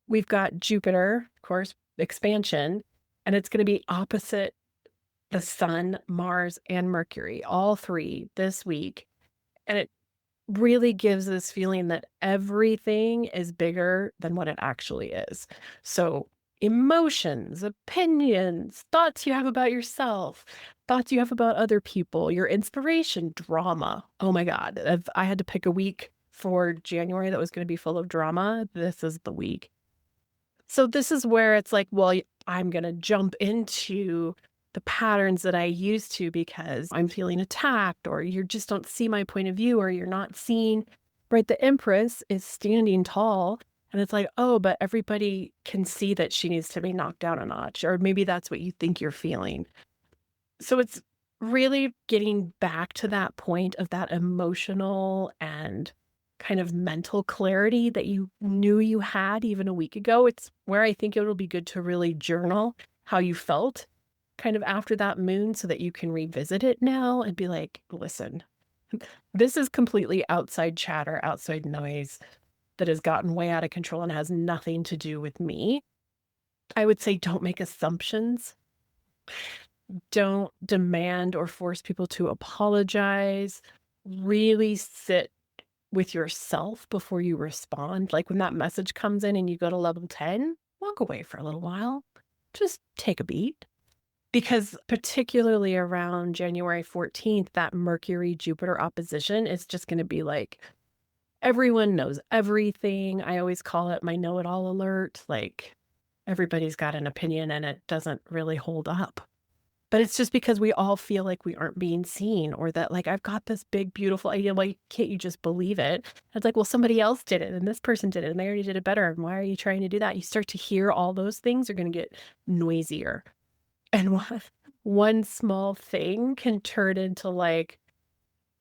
We've got Jupiter, of course, expansion, and it's going to be opposite the Sun, Mars, and Mercury, all three this week. And it really gives this feeling that everything is bigger than what it actually is. So emotions, opinions, thoughts you have about yourself, thoughts you have about other people, your inspiration, drama. Oh my God. If I had to pick a week for January that was going to be full of drama, this is the week. So this is where it's like, well, I'm going to jump into the patterns that I used to because I'm feeling attacked, or you just don't see my point of view, or you're not seeing, right? The Empress is standing tall and it's like, oh, but everybody can see that she needs to be knocked down a notch, or maybe that's what you think you're feeling. So it's really getting back to that point of that emotional and kind of mental clarity that you knew you had even a week ago. It's where I think it'll be good to really journal how you felt kind of after that moon so that you can revisit it now and be like, listen, this is completely outside chatter, outside noise that has gotten way out of control and has nothing to do with me. I would say don't make assumptions. Don't demand or force people to apologize. Really sit with yourself before you respond. Like when that message comes in and you go to level 10, walk away for a little while. Just take a beat. Because particularly around January 14th, that Mercury-Jupiter opposition is just going to be like, everyone knows everything. I always call it my know-it-all alert. Like everybody's got an opinion and it doesn't really hold up. But it's just because we all feel like we aren't being seen, or that like, I've got this big, beautiful idea. Why can't you just believe it? It's like, well, somebody else did it and this person did it and they already did it better. And why are you trying to do that? You start to hear all those things are going to get noisier. And one small thing can turn into like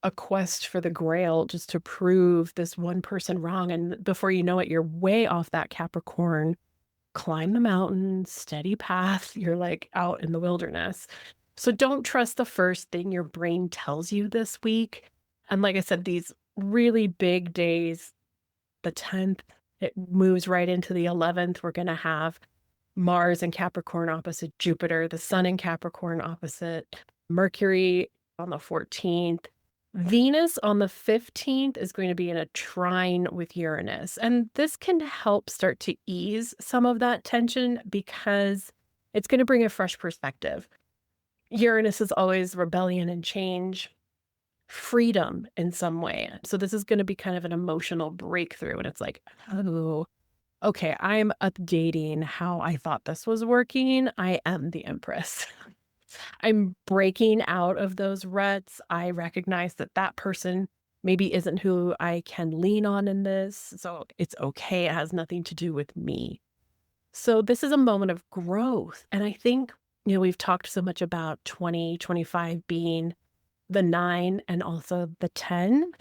a quest for the grail just to prove this one person wrong. And before you know it, you're way off that Capricorn, climb the mountain, steady path. You're like out in the wilderness. So don't trust the first thing your brain tells you this week. And like I said, these really big days. The 10th, it moves right into the 11th. We're going to have Mars in Capricorn opposite Jupiter, the Sun in Capricorn opposite Mercury on the 14th. Venus on the 15th is going to be in a trine with Uranus. And this can help start to ease some of that tension because it's going to bring a fresh perspective. Uranus is always rebellion and change, freedom in some way. So this is going to be kind of an emotional breakthrough. And it's like, oh, okay, I'm updating how I thought this was working. I am the Empress. I'm breaking out of those ruts. I recognize that that person maybe isn't who I can lean on in this. So it's okay. It has nothing to do with me. So this is a moment of growth. And I think, we've talked so much about 2025 being the 9 and also the 10.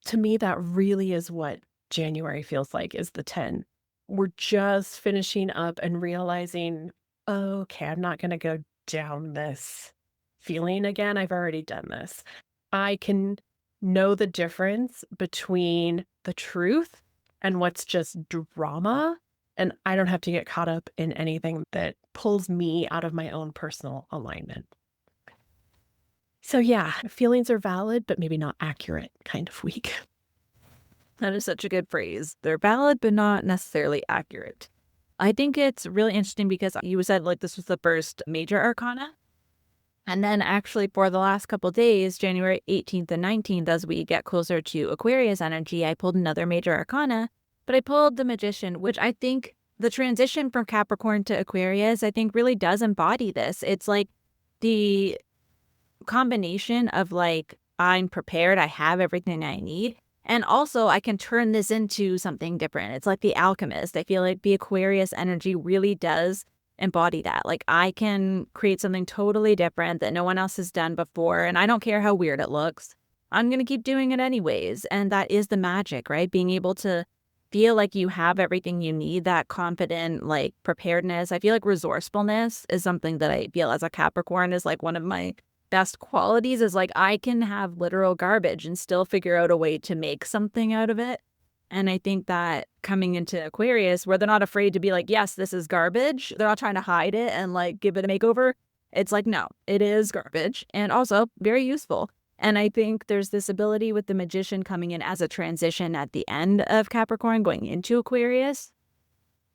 To me, that really is what January feels like, is the 10. We're just finishing up and realizing, okay, I'm not going to go down this feeling again. I've already done this. I can know the difference between the truth and what's just drama. And I don't have to get caught up in anything that pulls me out of my own personal alignment. So yeah, feelings are valid, but maybe not accurate kind of week. That is such a good phrase. They're valid, but not necessarily accurate. I think it's really interesting because you said like this was the first major arcana. And then actually for the last couple days, January 18th and 19th, as we get closer to Aquarius energy, I pulled another major arcana, but I pulled the Magician, which I think the transition from Capricorn to Aquarius, I think really does embody this. It's like the combination of like, I'm prepared, I have everything I need. And also I can turn this into something different. It's like the alchemist. I feel like the Aquarius energy really does embody that. Like I can create something totally different that no one else has done before. And I don't care how weird it looks. I'm going to keep doing it anyways. And that is the magic, right? Being able to feel like you have everything you need, that confident, like preparedness. I feel like resourcefulness is something that I feel as a Capricorn is like one of my best qualities, is like I can have literal garbage and still figure out a way to make something out of it. And I think that coming into Aquarius, where they're not afraid to be like, yes, this is garbage. They're not trying to hide it and like give it a makeover. It's like, no, it is garbage and also very useful. And I think there's this ability with the Magician coming in as a transition at the end of Capricorn going into Aquarius.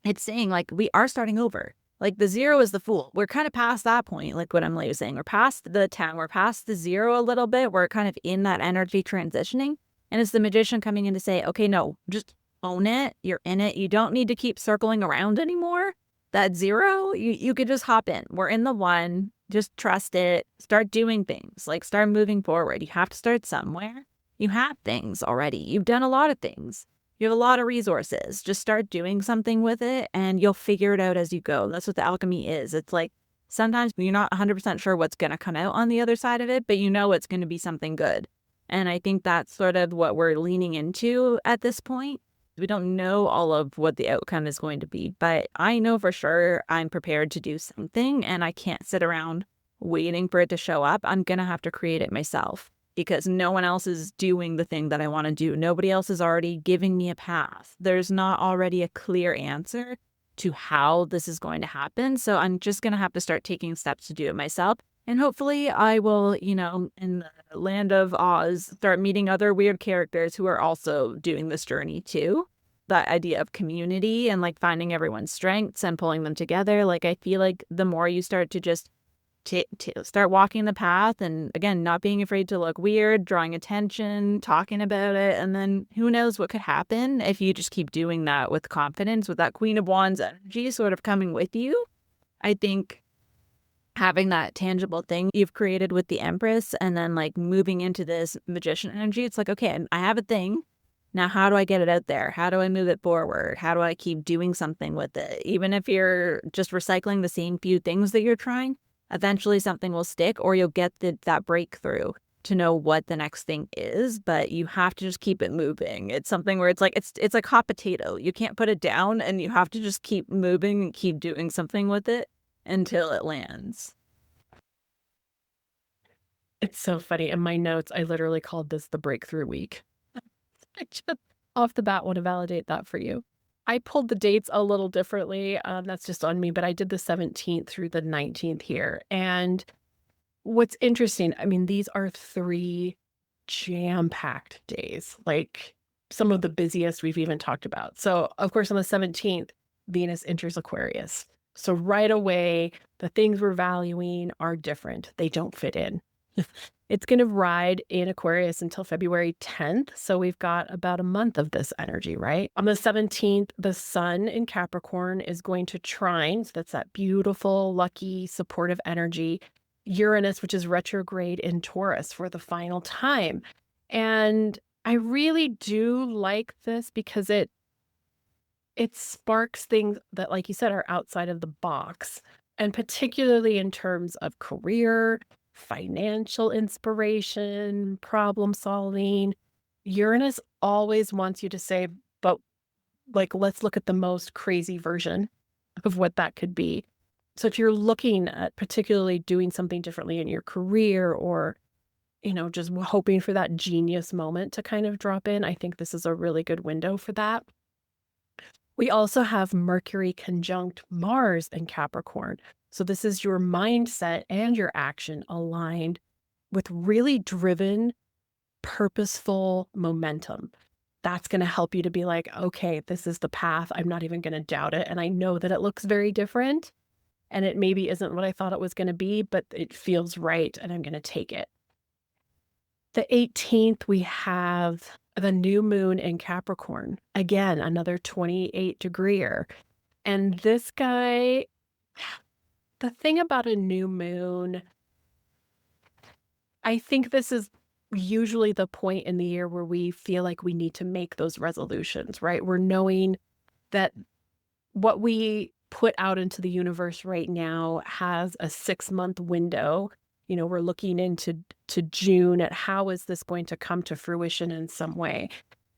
It's saying like we are starting over. Like the 0 is the Fool. We're kind of past that point, like what Emily was saying. We're past the 10. We're past the 0 a little bit. We're kind of in that energy transitioning. And it's the Magician coming in to say, okay, no, just own it. You're in it. You don't need to keep circling around anymore. That 0, you could just hop in. We're in the 1. Just trust it. Start doing things. Like start moving forward. You have to start somewhere. You have things already. You've done a lot of things. You have a lot of resources. Just start doing something with it and you'll figure it out as you go. That's what the alchemy is. It's like sometimes you're not 100% sure what's going to come out on the other side of it, but you know it's going to be something good. And I think that's sort of what we're leaning into at this point. We don't know all of what the outcome is going to be, but I know for sure I'm prepared to do something and I can't sit around waiting for it to show up. I'm going to have to create it myself, because no one else is doing the thing that I want to do. Nobody else is already giving me a path. There's not already a clear answer to how this is going to happen. So I'm just going to have to start taking steps to do it myself. And hopefully I will, in the land of Oz, start meeting other weird characters who are also doing this journey too. That idea of community and like finding everyone's strengths and pulling them together. Like I feel like the more you start to just start walking the path and again, not being afraid to look weird, drawing attention, talking about it. And then who knows what could happen if you just keep doing that with confidence, with that Queen of Wands energy sort of coming with you. I think having that tangible thing you've created with the Empress and then like moving into this Magician energy, it's like, okay, I have a thing. Now, how do I get it out there? How do I move it forward? How do I keep doing something with it? Even if you're just recycling the same few things that you're trying, eventually something will stick or you'll get that breakthrough to know what the next thing is, but you have to just keep it moving. It's something where it's like hot potato. You can't put it down and you have to just keep moving and keep doing something with it until it lands. It's so funny. In my notes, I literally called this the breakthrough week. I just off the bat want to validate that for you. I pulled the dates a little differently. That's just on me, but I did the 17th through the 19th here. And what's interesting, I mean, these are 3 jam-packed days, like some of the busiest we've even talked about. So, of course, on the 17th, Venus enters Aquarius. So right away, the things we're valuing are different. They don't fit in. It's going to ride in Aquarius until February 10th. So we've got about a month of this energy, right? On the 17th, the sun in Capricorn is going to trine. So that's that beautiful, lucky, supportive energy. Uranus, which is retrograde in Taurus for the final time. And I really do like this because it sparks things that, like you said, are outside of the box. And particularly in terms of career, financial inspiration, problem solving. Uranus always wants you to say, but like, let's look at the most crazy version of what that could be. So if you're looking at particularly doing something differently in your career or, just hoping for that genius moment to kind of drop in, I think this is a really good window for that. We also have Mercury conjunct Mars in Capricorn. So this is your mindset and your action aligned with really driven, purposeful momentum. That's going to help you to be like, okay, this is the path. I'm not even going to doubt it. And I know that it looks very different and it maybe isn't what I thought it was going to be, but it feels right and I'm going to take it. The 18th, we have the new moon in Capricorn. Again, another 28-degreer. And this guy, the thing about a new moon, I think this is usually the point in the year where we feel like we need to make those resolutions, right? We're knowing that what we put out into the universe right now has a 6-month window. We're looking into June at how is this going to come to fruition in some way.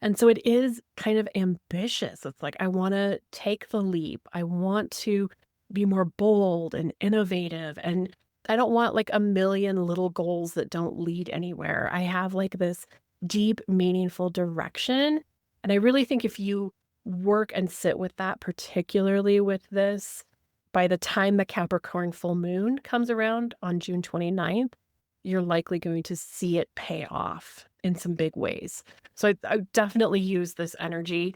And so it is kind of ambitious. It's like, I want to take the leap. I want to be more bold and innovative. And I don't want like a million little goals that don't lead anywhere. I have like this deep, meaningful direction. And I really think if you work and sit with that, particularly with this, by the time the Capricorn full moon comes around on June 29th, you're likely going to see it pay off in some big ways. So I definitely use this energy.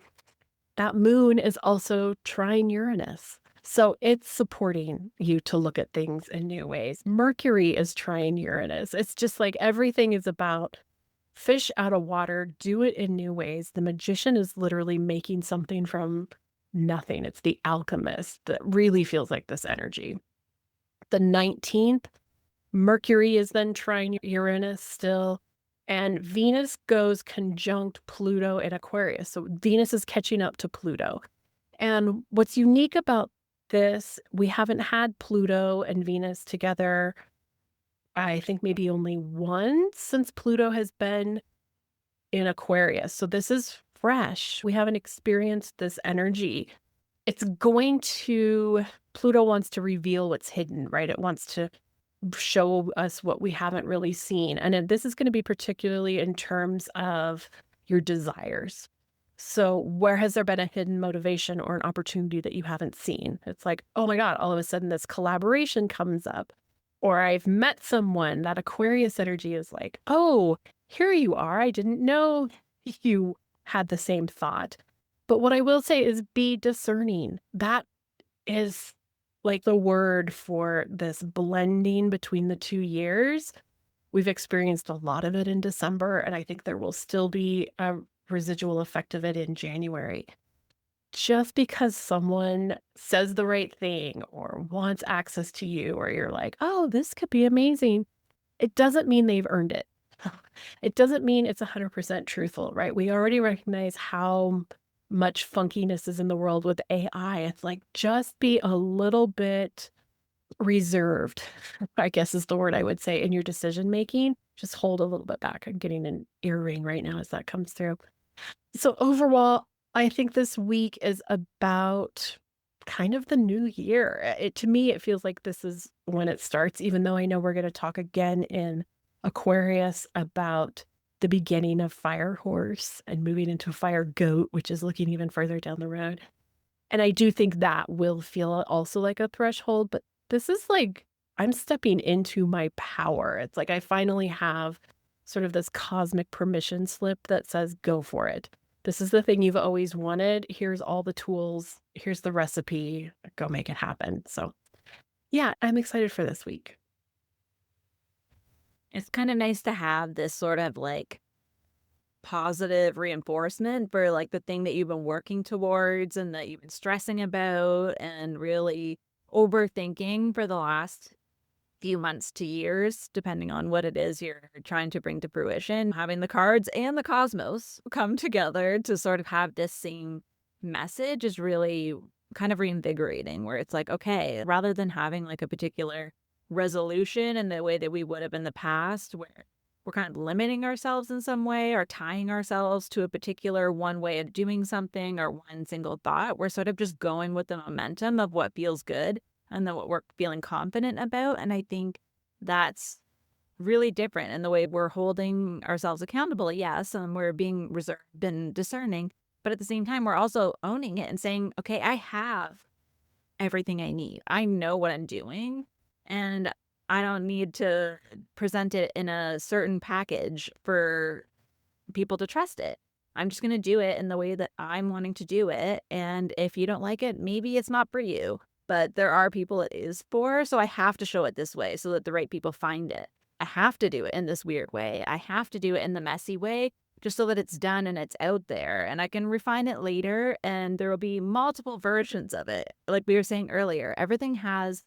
That moon is also trine Uranus. So it's supporting you to look at things in new ways. Mercury is trine Uranus. It's just like everything is about fish out of water, do it in new ways. The magician is literally making something from nothing. It's the alchemist that really feels like this energy. The 19th, Mercury is then trine Uranus still, and Venus goes conjunct Pluto in Aquarius. So Venus is catching up to Pluto. And what's unique about this, we haven't had Pluto and Venus together, I think maybe only once since Pluto has been in Aquarius. So this is fresh. We haven't experienced this energy. Pluto wants to reveal what's hidden, right? It wants to show us what we haven't really seen. And this is going to be particularly in terms of your desires. So where has there been a hidden motivation or an opportunity that you haven't seen? It's like, oh my God, all of a sudden this collaboration comes up. Or I've met someone. That Aquarius energy is like, oh, here you are. I didn't know you had the same thought. But what I will say is be discerning. That is like the word for this blending between the 2 years. We've experienced a lot of it in December, and I think there will still be a residual effect of it in January. Just because someone says the right thing or wants access to you, or you're like, oh, this could be amazing, it doesn't mean they've earned it. It doesn't mean it's 100% truthful, right? We already recognize how much funkiness is in the world with AI. It's like, just be a little bit reserved, I guess is the word I would say, in your decision making. Just hold a little bit back. I'm getting an earring right now as that comes through. So overall, I think this week is about kind of the new year. To me, it feels like this is when it starts, even though I know we're going to talk again in Aquarius about the beginning of fire horse and moving into fire goat, which is looking even further down the road. And I do think that will feel also like a threshold, but this is like I'm stepping into my power. It's like I finally have sort of this cosmic permission slip that says, go for it. This is the thing you've always wanted. Here's all the tools. Here's the recipe. Go make it happen. So, yeah, I'm excited for this week. It's kind of nice to have this sort of like positive reinforcement for like the thing that you've been working towards and that you've been stressing about and really overthinking for the last few months to years, depending on what it is you're trying to bring to fruition. Having the cards and the cosmos come together to sort of have this same message is really kind of reinvigorating, where it's like, okay, rather than having like a particular resolution in the way that we would have in the past, where we're kind of limiting ourselves in some way or tying ourselves to a particular one way of doing something or one single thought, we're sort of just going with the momentum of what feels good and then what we're feeling confident about. And I think that's really different in the way we're holding ourselves accountable. Yes, and we're being reserved and discerning, but at the same time, we're also owning it and saying, okay, I have everything I need. I know what I'm doing, and I don't need to present it in a certain package for people to trust it. I'm just going to do it in the way that I'm wanting to do it. And if you don't like it, maybe it's not for you, but there are people it is for. So I have to show it this way so that the right people find it. I have to do it in this weird way. I have to do it in the messy way just so that it's done and it's out there and I can refine it later and there will be multiple versions of it. Like we were saying earlier, everything has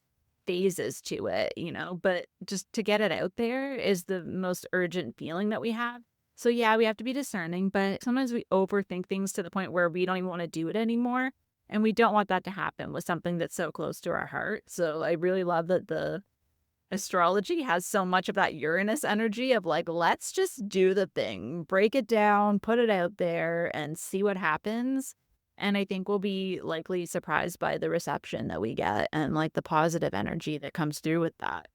phases to it, but just to get it out there is the most urgent feeling that we have. So yeah, we have to be discerning, but sometimes we overthink things to the point where we don't even want to do it anymore. And we don't want that to happen with something that's so close to our heart. So I really love that the astrology has so much of that Uranus energy of like, let's just do the thing, break it down, put it out there and see what happens. And I think we'll be likely surprised by the reception that we get and like the positive energy that comes through with that.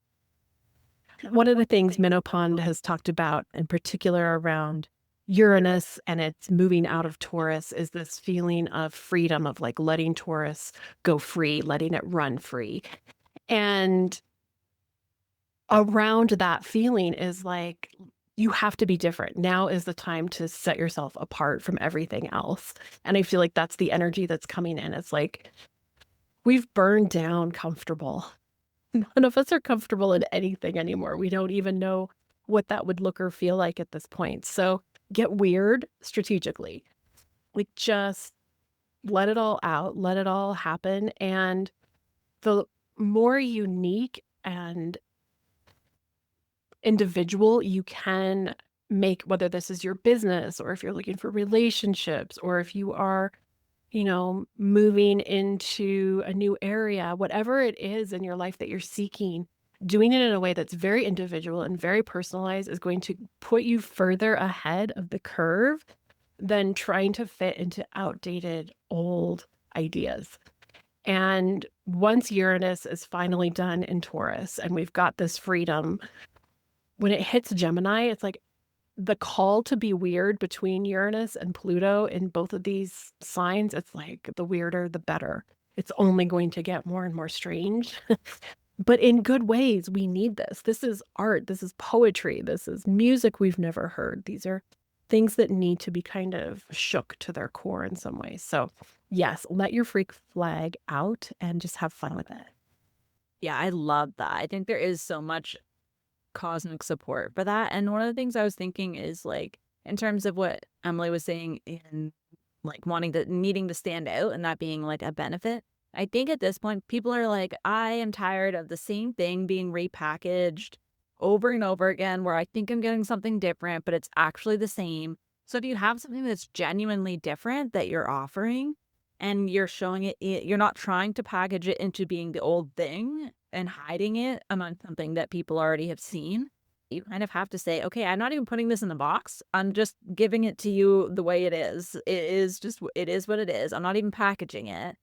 One of the things Minnow Pond has talked about, in particular around Uranus and it's moving out of Taurus, is this feeling of freedom, of like letting Taurus go free, letting it run free. And around that feeling is like, you have to be different. Now is the time to set yourself apart from everything else. And I feel like that's the energy that's coming in. It's like, we've burned down comfortable. None of us are comfortable in anything anymore. We don't even know what that would look or feel like at this point. So get weird strategically. Like just let it all out, let it all happen. And the more unique and individual you can make, whether this is your business or if you're looking for relationships or if you are moving into a new area, whatever it is in your life that you're seeking, doing it in a way that's very individual and very personalized is going to put you further ahead of the curve than trying to fit into outdated old ideas. And once Uranus is finally done in Taurus and we've got this freedom, when it hits Gemini, it's like the call to be weird between Uranus and Pluto in both of these signs, it's like the weirder, the better. It's only going to get more and more strange, but in good ways. We need this. This is art. This is poetry. This is music we've never heard. These are things that need to be kind of shook to their core in some ways. So yes, let your freak flag out and just have fun with it. Yeah, I love that. I think there is so much cosmic support for that. And one of the things I was thinking is like, in terms of what Emily was saying in like needing to stand out and that being like a benefit. I think at this point, people are like, I am tired of the same thing being repackaged over and over again, where I think I'm getting something different, but it's actually the same. So if you have something that's genuinely different that you're offering and you're showing it, you're not trying to package it into being the old thing and hiding it among something that people already have seen. You kind of have to say, okay, I'm not even putting this in the box. I'm just giving it to you the way it is. It is what it is. I'm not even packaging it.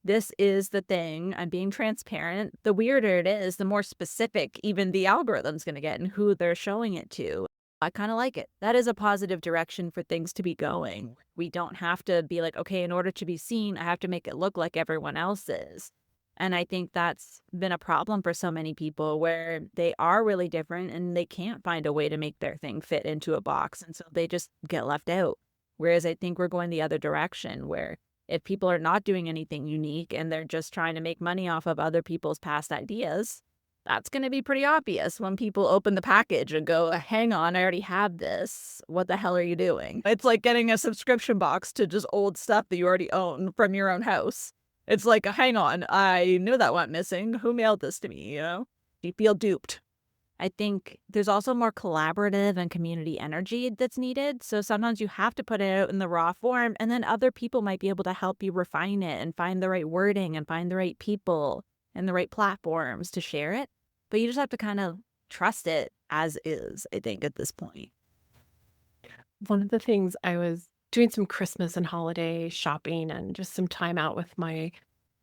This is the thing. I'm being transparent. The weirder it is, the more specific even the algorithm's going to get and who they're showing it to. I kind of like it. That is a positive direction for things to be going. We don't have to be like, okay, in order to be seen, I have to make it look like everyone else is. And I think that's been a problem for so many people where they are really different and they can't find a way to make their thing fit into a box. And so they just get left out. Whereas I think we're going the other direction where if people are not doing anything unique and they're just trying to make money off of other people's past ideas, that's going to be pretty obvious when people open the package and go, hang on, I already have this. What the hell are you doing? It's like getting a subscription box to just old stuff that you already own from your own house. It's like, hang on, I knew that went missing. Who mailed this to me, you know? You feel duped. I think there's also more collaborative and community energy that's needed. So sometimes you have to put it out in the raw form, and then other people might be able to help you refine it and find the right wording and find the right people and the right platforms to share it. But you just have to kind of trust it as is, I think, at this point. One of the things I was doing some Christmas and holiday shopping and just some time out with my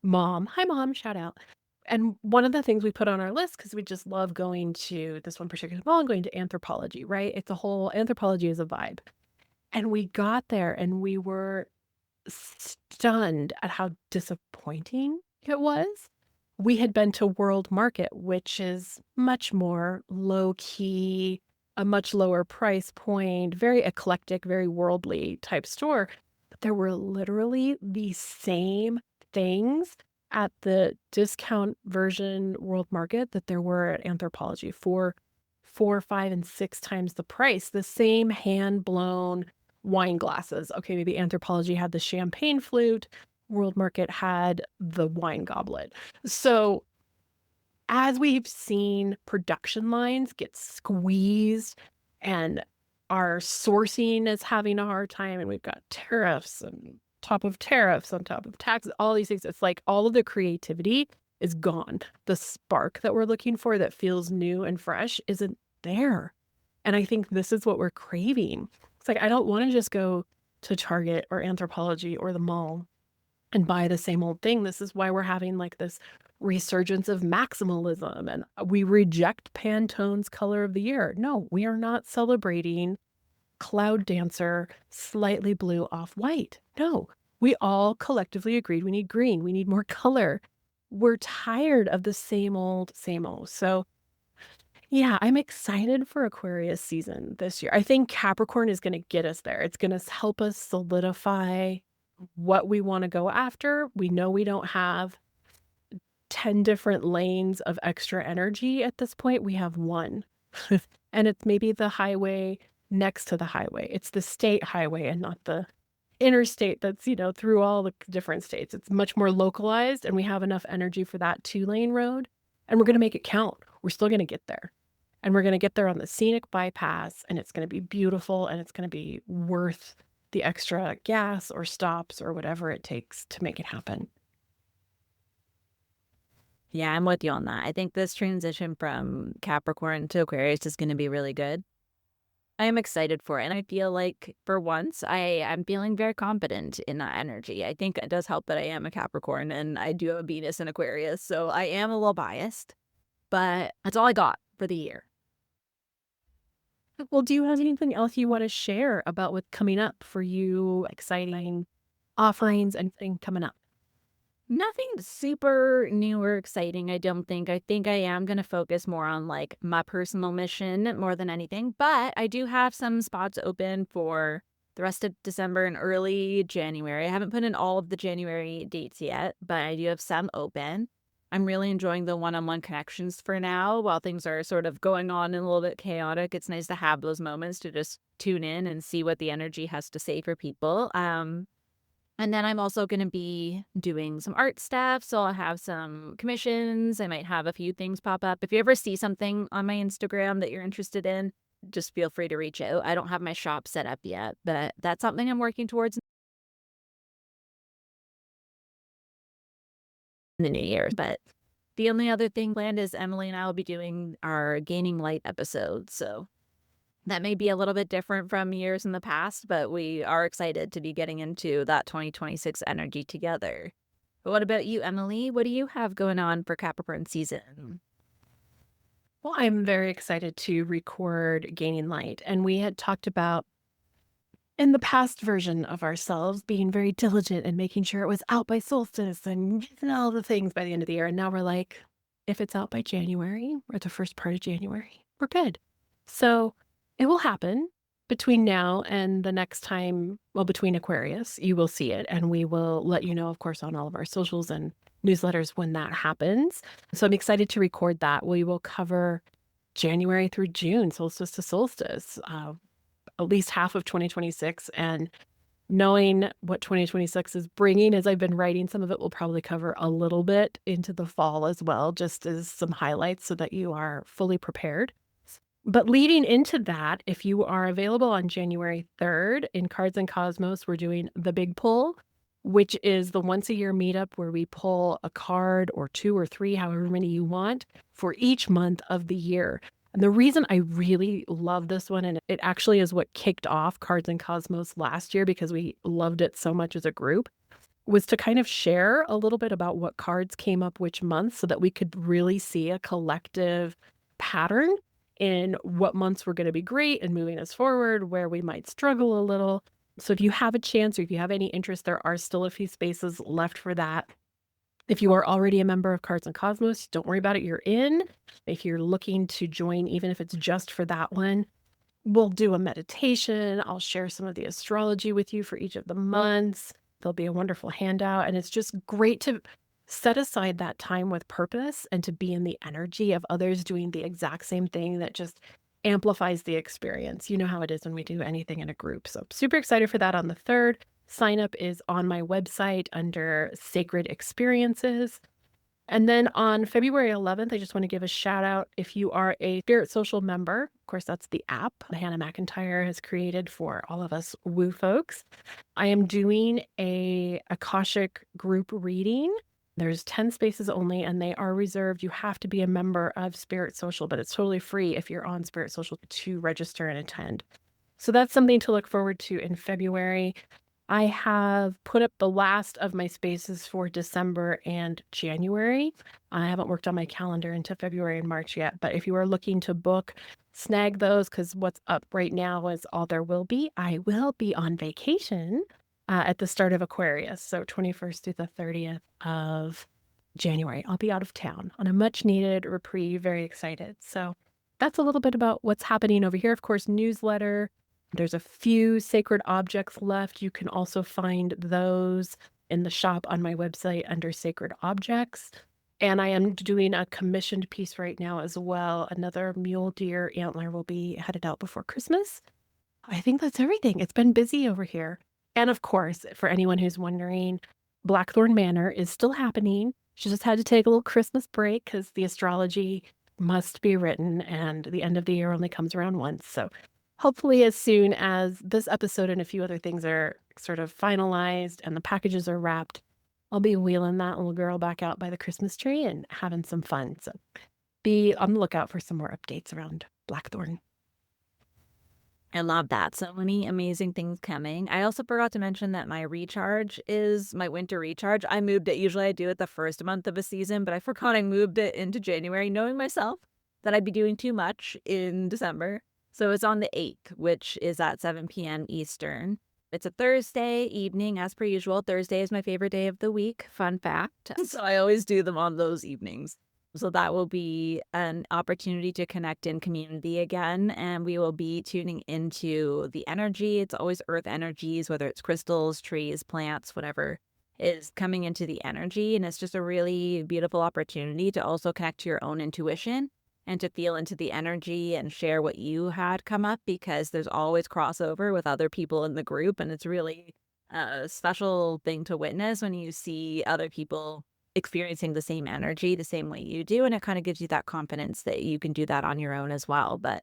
mom. Hi, mom, shout out. And one of the things we put on our list, because we just love going to this one particular mall and going to Anthropologie, right? It's a whole Anthropologie is a vibe. And we got there and we were stunned at how disappointing it was. We had been to World Market, which is much more low key, a much lower price point, very eclectic, very worldly type store. But there were literally the same things at the discount version World Market that there were at Anthropologie for 4, 5, and 6 times the price. The same hand blown wine glasses. Okay, maybe Anthropologie had the champagne flute, World Market had the wine goblet. So as we've seen production lines get squeezed and our sourcing is having a hard time, and we've got tariffs and top of tariffs on top of taxes, all these things, it's like all of the creativity is gone. The spark that we're looking for that feels new and fresh isn't there. And I think this is what we're craving. It's like, I don't want to just go to Target or Anthropologie or the mall and buy the same old thing. This is why we're having like this resurgence of maximalism, and we reject Pantone's color of the year. No, we are not celebrating Cloud Dancer slightly blue off white. No, we all collectively agreed we need green. We need more color. We're tired of the same old, same old. So yeah, I'm excited for Aquarius season this year. I think Capricorn is going to get us there. It's going to help us solidify what we want to go after. We know we don't have 10 different lanes of extra energy at this point. We have one. And it's maybe the highway next to the highway. It's the state highway and not the interstate that's, through all the different states. It's much more localized, and we have enough energy for that 2-lane road. And we're going to make it count. We're still going to get there. And we're going to get there on the scenic bypass, and it's going to be beautiful, and it's going to be worth the extra gas or stops or whatever it takes to make it happen. Yeah, I'm with you on that. I think this transition from Capricorn to Aquarius is going to be really good. I am excited for it. And I feel like for once, I'm feeling very confident in that energy. I think it does help that I am a Capricorn and I do have a Venus in Aquarius. So I am a little biased, but that's all I got for the year. Well, do you have anything else you want to share about what's coming up for you, exciting offerings, anything coming up? Nothing super new or exciting, I don't think. I think I am going to focus more on like my personal mission more than anything. But I do have some spots open for the rest of December and early January. I haven't put in all of the January dates yet, but I do have some open. I'm really enjoying the one-on-one connections for now. While things are sort of going on and a little bit chaotic, it's nice to have those moments to just tune in and see what the energy has to say for people. And then I'm also going to be doing some art stuff. So I'll have some commissions. I might have a few things pop up. If you ever see something on my Instagram that you're interested in, just feel free to reach out. I don't have my shop set up yet, but that's something I'm working towards in the new year. But the only other thing planned is Emily and I will be doing our Gaining Light episode. So that may be a little bit different from years in the past, but we are excited to be getting into that 2026 energy together. But what about you, Emily? What do you have going on for Capricorn season? Well, I'm very excited to record Gaining Light. And we had talked about in the past version of ourselves being very diligent and making sure it was out by solstice and all the things by the end of the year. And now we're like, if it's out by January or the first part of January, we're good. So it will happen between now and the next time, well, between Aquarius, you will see it. And we will let you know, of course, on all of our socials and newsletters when that happens. So I'm excited to record that. We will cover January through June, solstice to solstice, at least half of 2026. And knowing what 2026 is bringing, as I've been writing, some of it will probably cover a little bit into the fall as well, just as some highlights so that you are fully prepared. But leading into that, if you are available on January 3rd in Cards and Cosmos, we're doing the Big Pull, which is the once a year meetup where we pull a card or two or three, however many you want, for each month of the year. And the reason I really love this one, and it actually is what kicked off Cards and Cosmos last year because we loved it so much as a group, was to kind of share a little bit about what cards came up which month so that we could really see a collective pattern in what months were going to be great and moving us forward, where we might struggle a little. So if you have a chance or if you have any interest, there are still a few spaces left for that. If you are already a member of Cards and Cosmos, don't worry about it. You're in. If you're looking to join, even if it's just for that one, we'll do a meditation. I'll share some of the astrology with you for each of the months. There'll be a wonderful handout. And it's just great to set aside that time with purpose and to be in the energy of others doing the exact same thing that just amplifies the experience. You know how it is when we do anything in a group. So super excited for that on the 3rd. Sign up is on my website under Sacred Experiences. And then on February 11th, I just want to give a shout out if you are a Spirit Social member. Of course, that's the app Hannah McIntyre has created for all of us woo folks. I am doing a Akashic group reading. There's 10 spaces only, and they are reserved. You have to be a member of Spirit Social, but it's totally free if you're on Spirit Social to register and attend. So that's something to look forward to in February. I have put up the last of my spaces for December and January. I haven't worked on my calendar into February and March yet, but if you are looking to book, snag those because what's up right now is all there will be. I will be on vacation at the start of Aquarius, so 21st through the 30th of January. I'll be out of town on a much needed reprieve. Very excited. So that's a little bit about what's happening over here. Of course, newsletter. There's a few sacred objects left. You can also find those in the shop on my website under Sacred Objects. And I am doing a commissioned piece right now as well. Another mule deer antler will be headed out before Christmas. I think that's everything. It's been busy over here. And of course, for anyone who's wondering, Blackthorn Manor is still happening. She just had to take a little Christmas break because the astrology must be written and the end of the year only comes around once. So hopefully as soon as this episode and a few other things are sort of finalized and the packages are wrapped, I'll be wheeling that little girl back out by the Christmas tree and having some fun. So be on the lookout for some more updates around Blackthorn. I love that. So many amazing things coming. I also forgot to mention that my recharge is my winter recharge. I moved it. Usually I do it the first month of a season, but I forgot I moved it into January, knowing myself that I'd be doing too much in December. So it's on the 8th, which is at 7 p.m. Eastern. It's a Thursday evening, as per usual. Thursday is my favorite day of the week. Fun fact. So I always do them on those evenings. So that will be an opportunity to connect in community again. And we will be tuning into the energy. It's always earth energies, whether it's crystals, trees, plants, whatever is coming into the energy. And it's just a really beautiful opportunity to also connect to your own intuition and to feel into the energy and share what you had come up, because there's always crossover with other people in the group. And it's really a special thing to witness when you see other people experiencing the same energy the same way you do, and it kind of gives you that confidence that you can do that on your own as well. But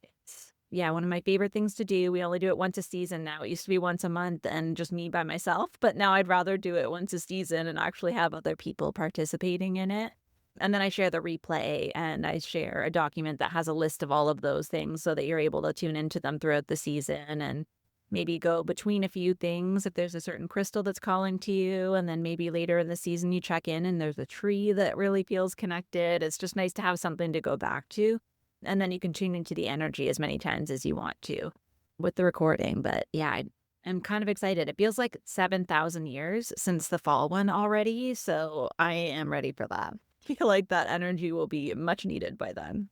it's one of my favorite things to do. We only do it once a season now. It used to be once a month and just me by myself, but now I'd rather do it once a season and actually have other people participating in it. And then I share the replay and I share a document that has a list of all of those things so that you're able to tune into them throughout the season and maybe go between a few things if there's a certain crystal that's calling to you, and then maybe later in the season you check in and there's a tree that really feels connected. It's just nice to have something to go back to, and then you can tune into the energy as many times as you want to with the recording. But yeah, I'm kind of excited. It feels like 7,000 years since the fall one already, so I am ready for that. I feel like that energy will be much needed by then.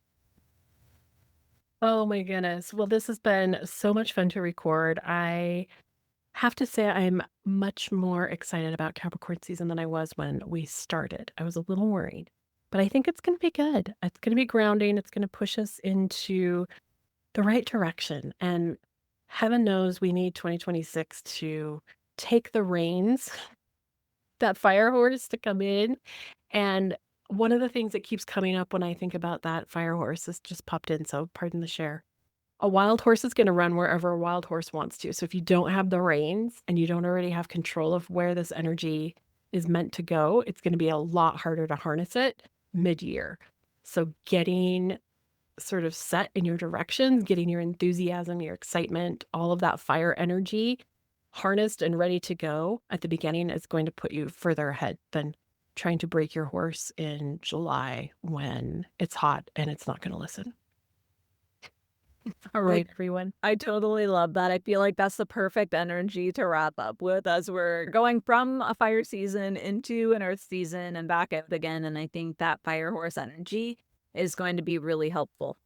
Oh my goodness. Well, this has been so much fun to record. I have to say I'm much more excited about Capricorn season than I was when we started. I was a little worried, but I think it's going to be good. It's going to be grounding. It's going to push us into the right direction. And heaven knows we need 2026 to take the reins, that fire horse to come in. And one of the things that keeps coming up when I think about that fire horse, this just popped in, so pardon the share. A wild horse is going to run wherever a wild horse wants to. So if you don't have the reins and you don't already have control of where this energy is meant to go, it's going to be a lot harder to harness it mid-year. So getting sort of set in your directions, getting your enthusiasm, your excitement, all of that fire energy harnessed and ready to go at the beginning is going to put you further ahead than trying to break your horse in July when it's hot and it's not going to listen. All right, everyone. I totally love that. I feel like that's the perfect energy to wrap up with as we're going from a fire season into an earth season and back out again. And I think that fire horse energy is going to be really helpful.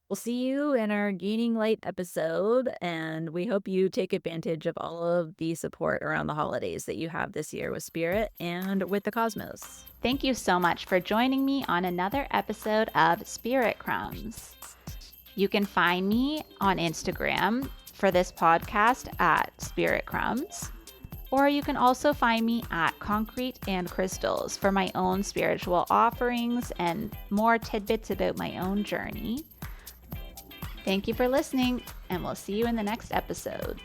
We'll see you in our Gaining Light episode, and we hope you take advantage of all of the support around the holidays that you have this year with Spirit and with the cosmos. Thank you so much for joining me on another episode of Spirit Crumbs. You can find me on Instagram for this podcast at Spirit Crumbs, or you can also find me at Concrete and Crystals for my own spiritual offerings and more tidbits about my own journey. Thank you for listening, and we'll see you in the next episode.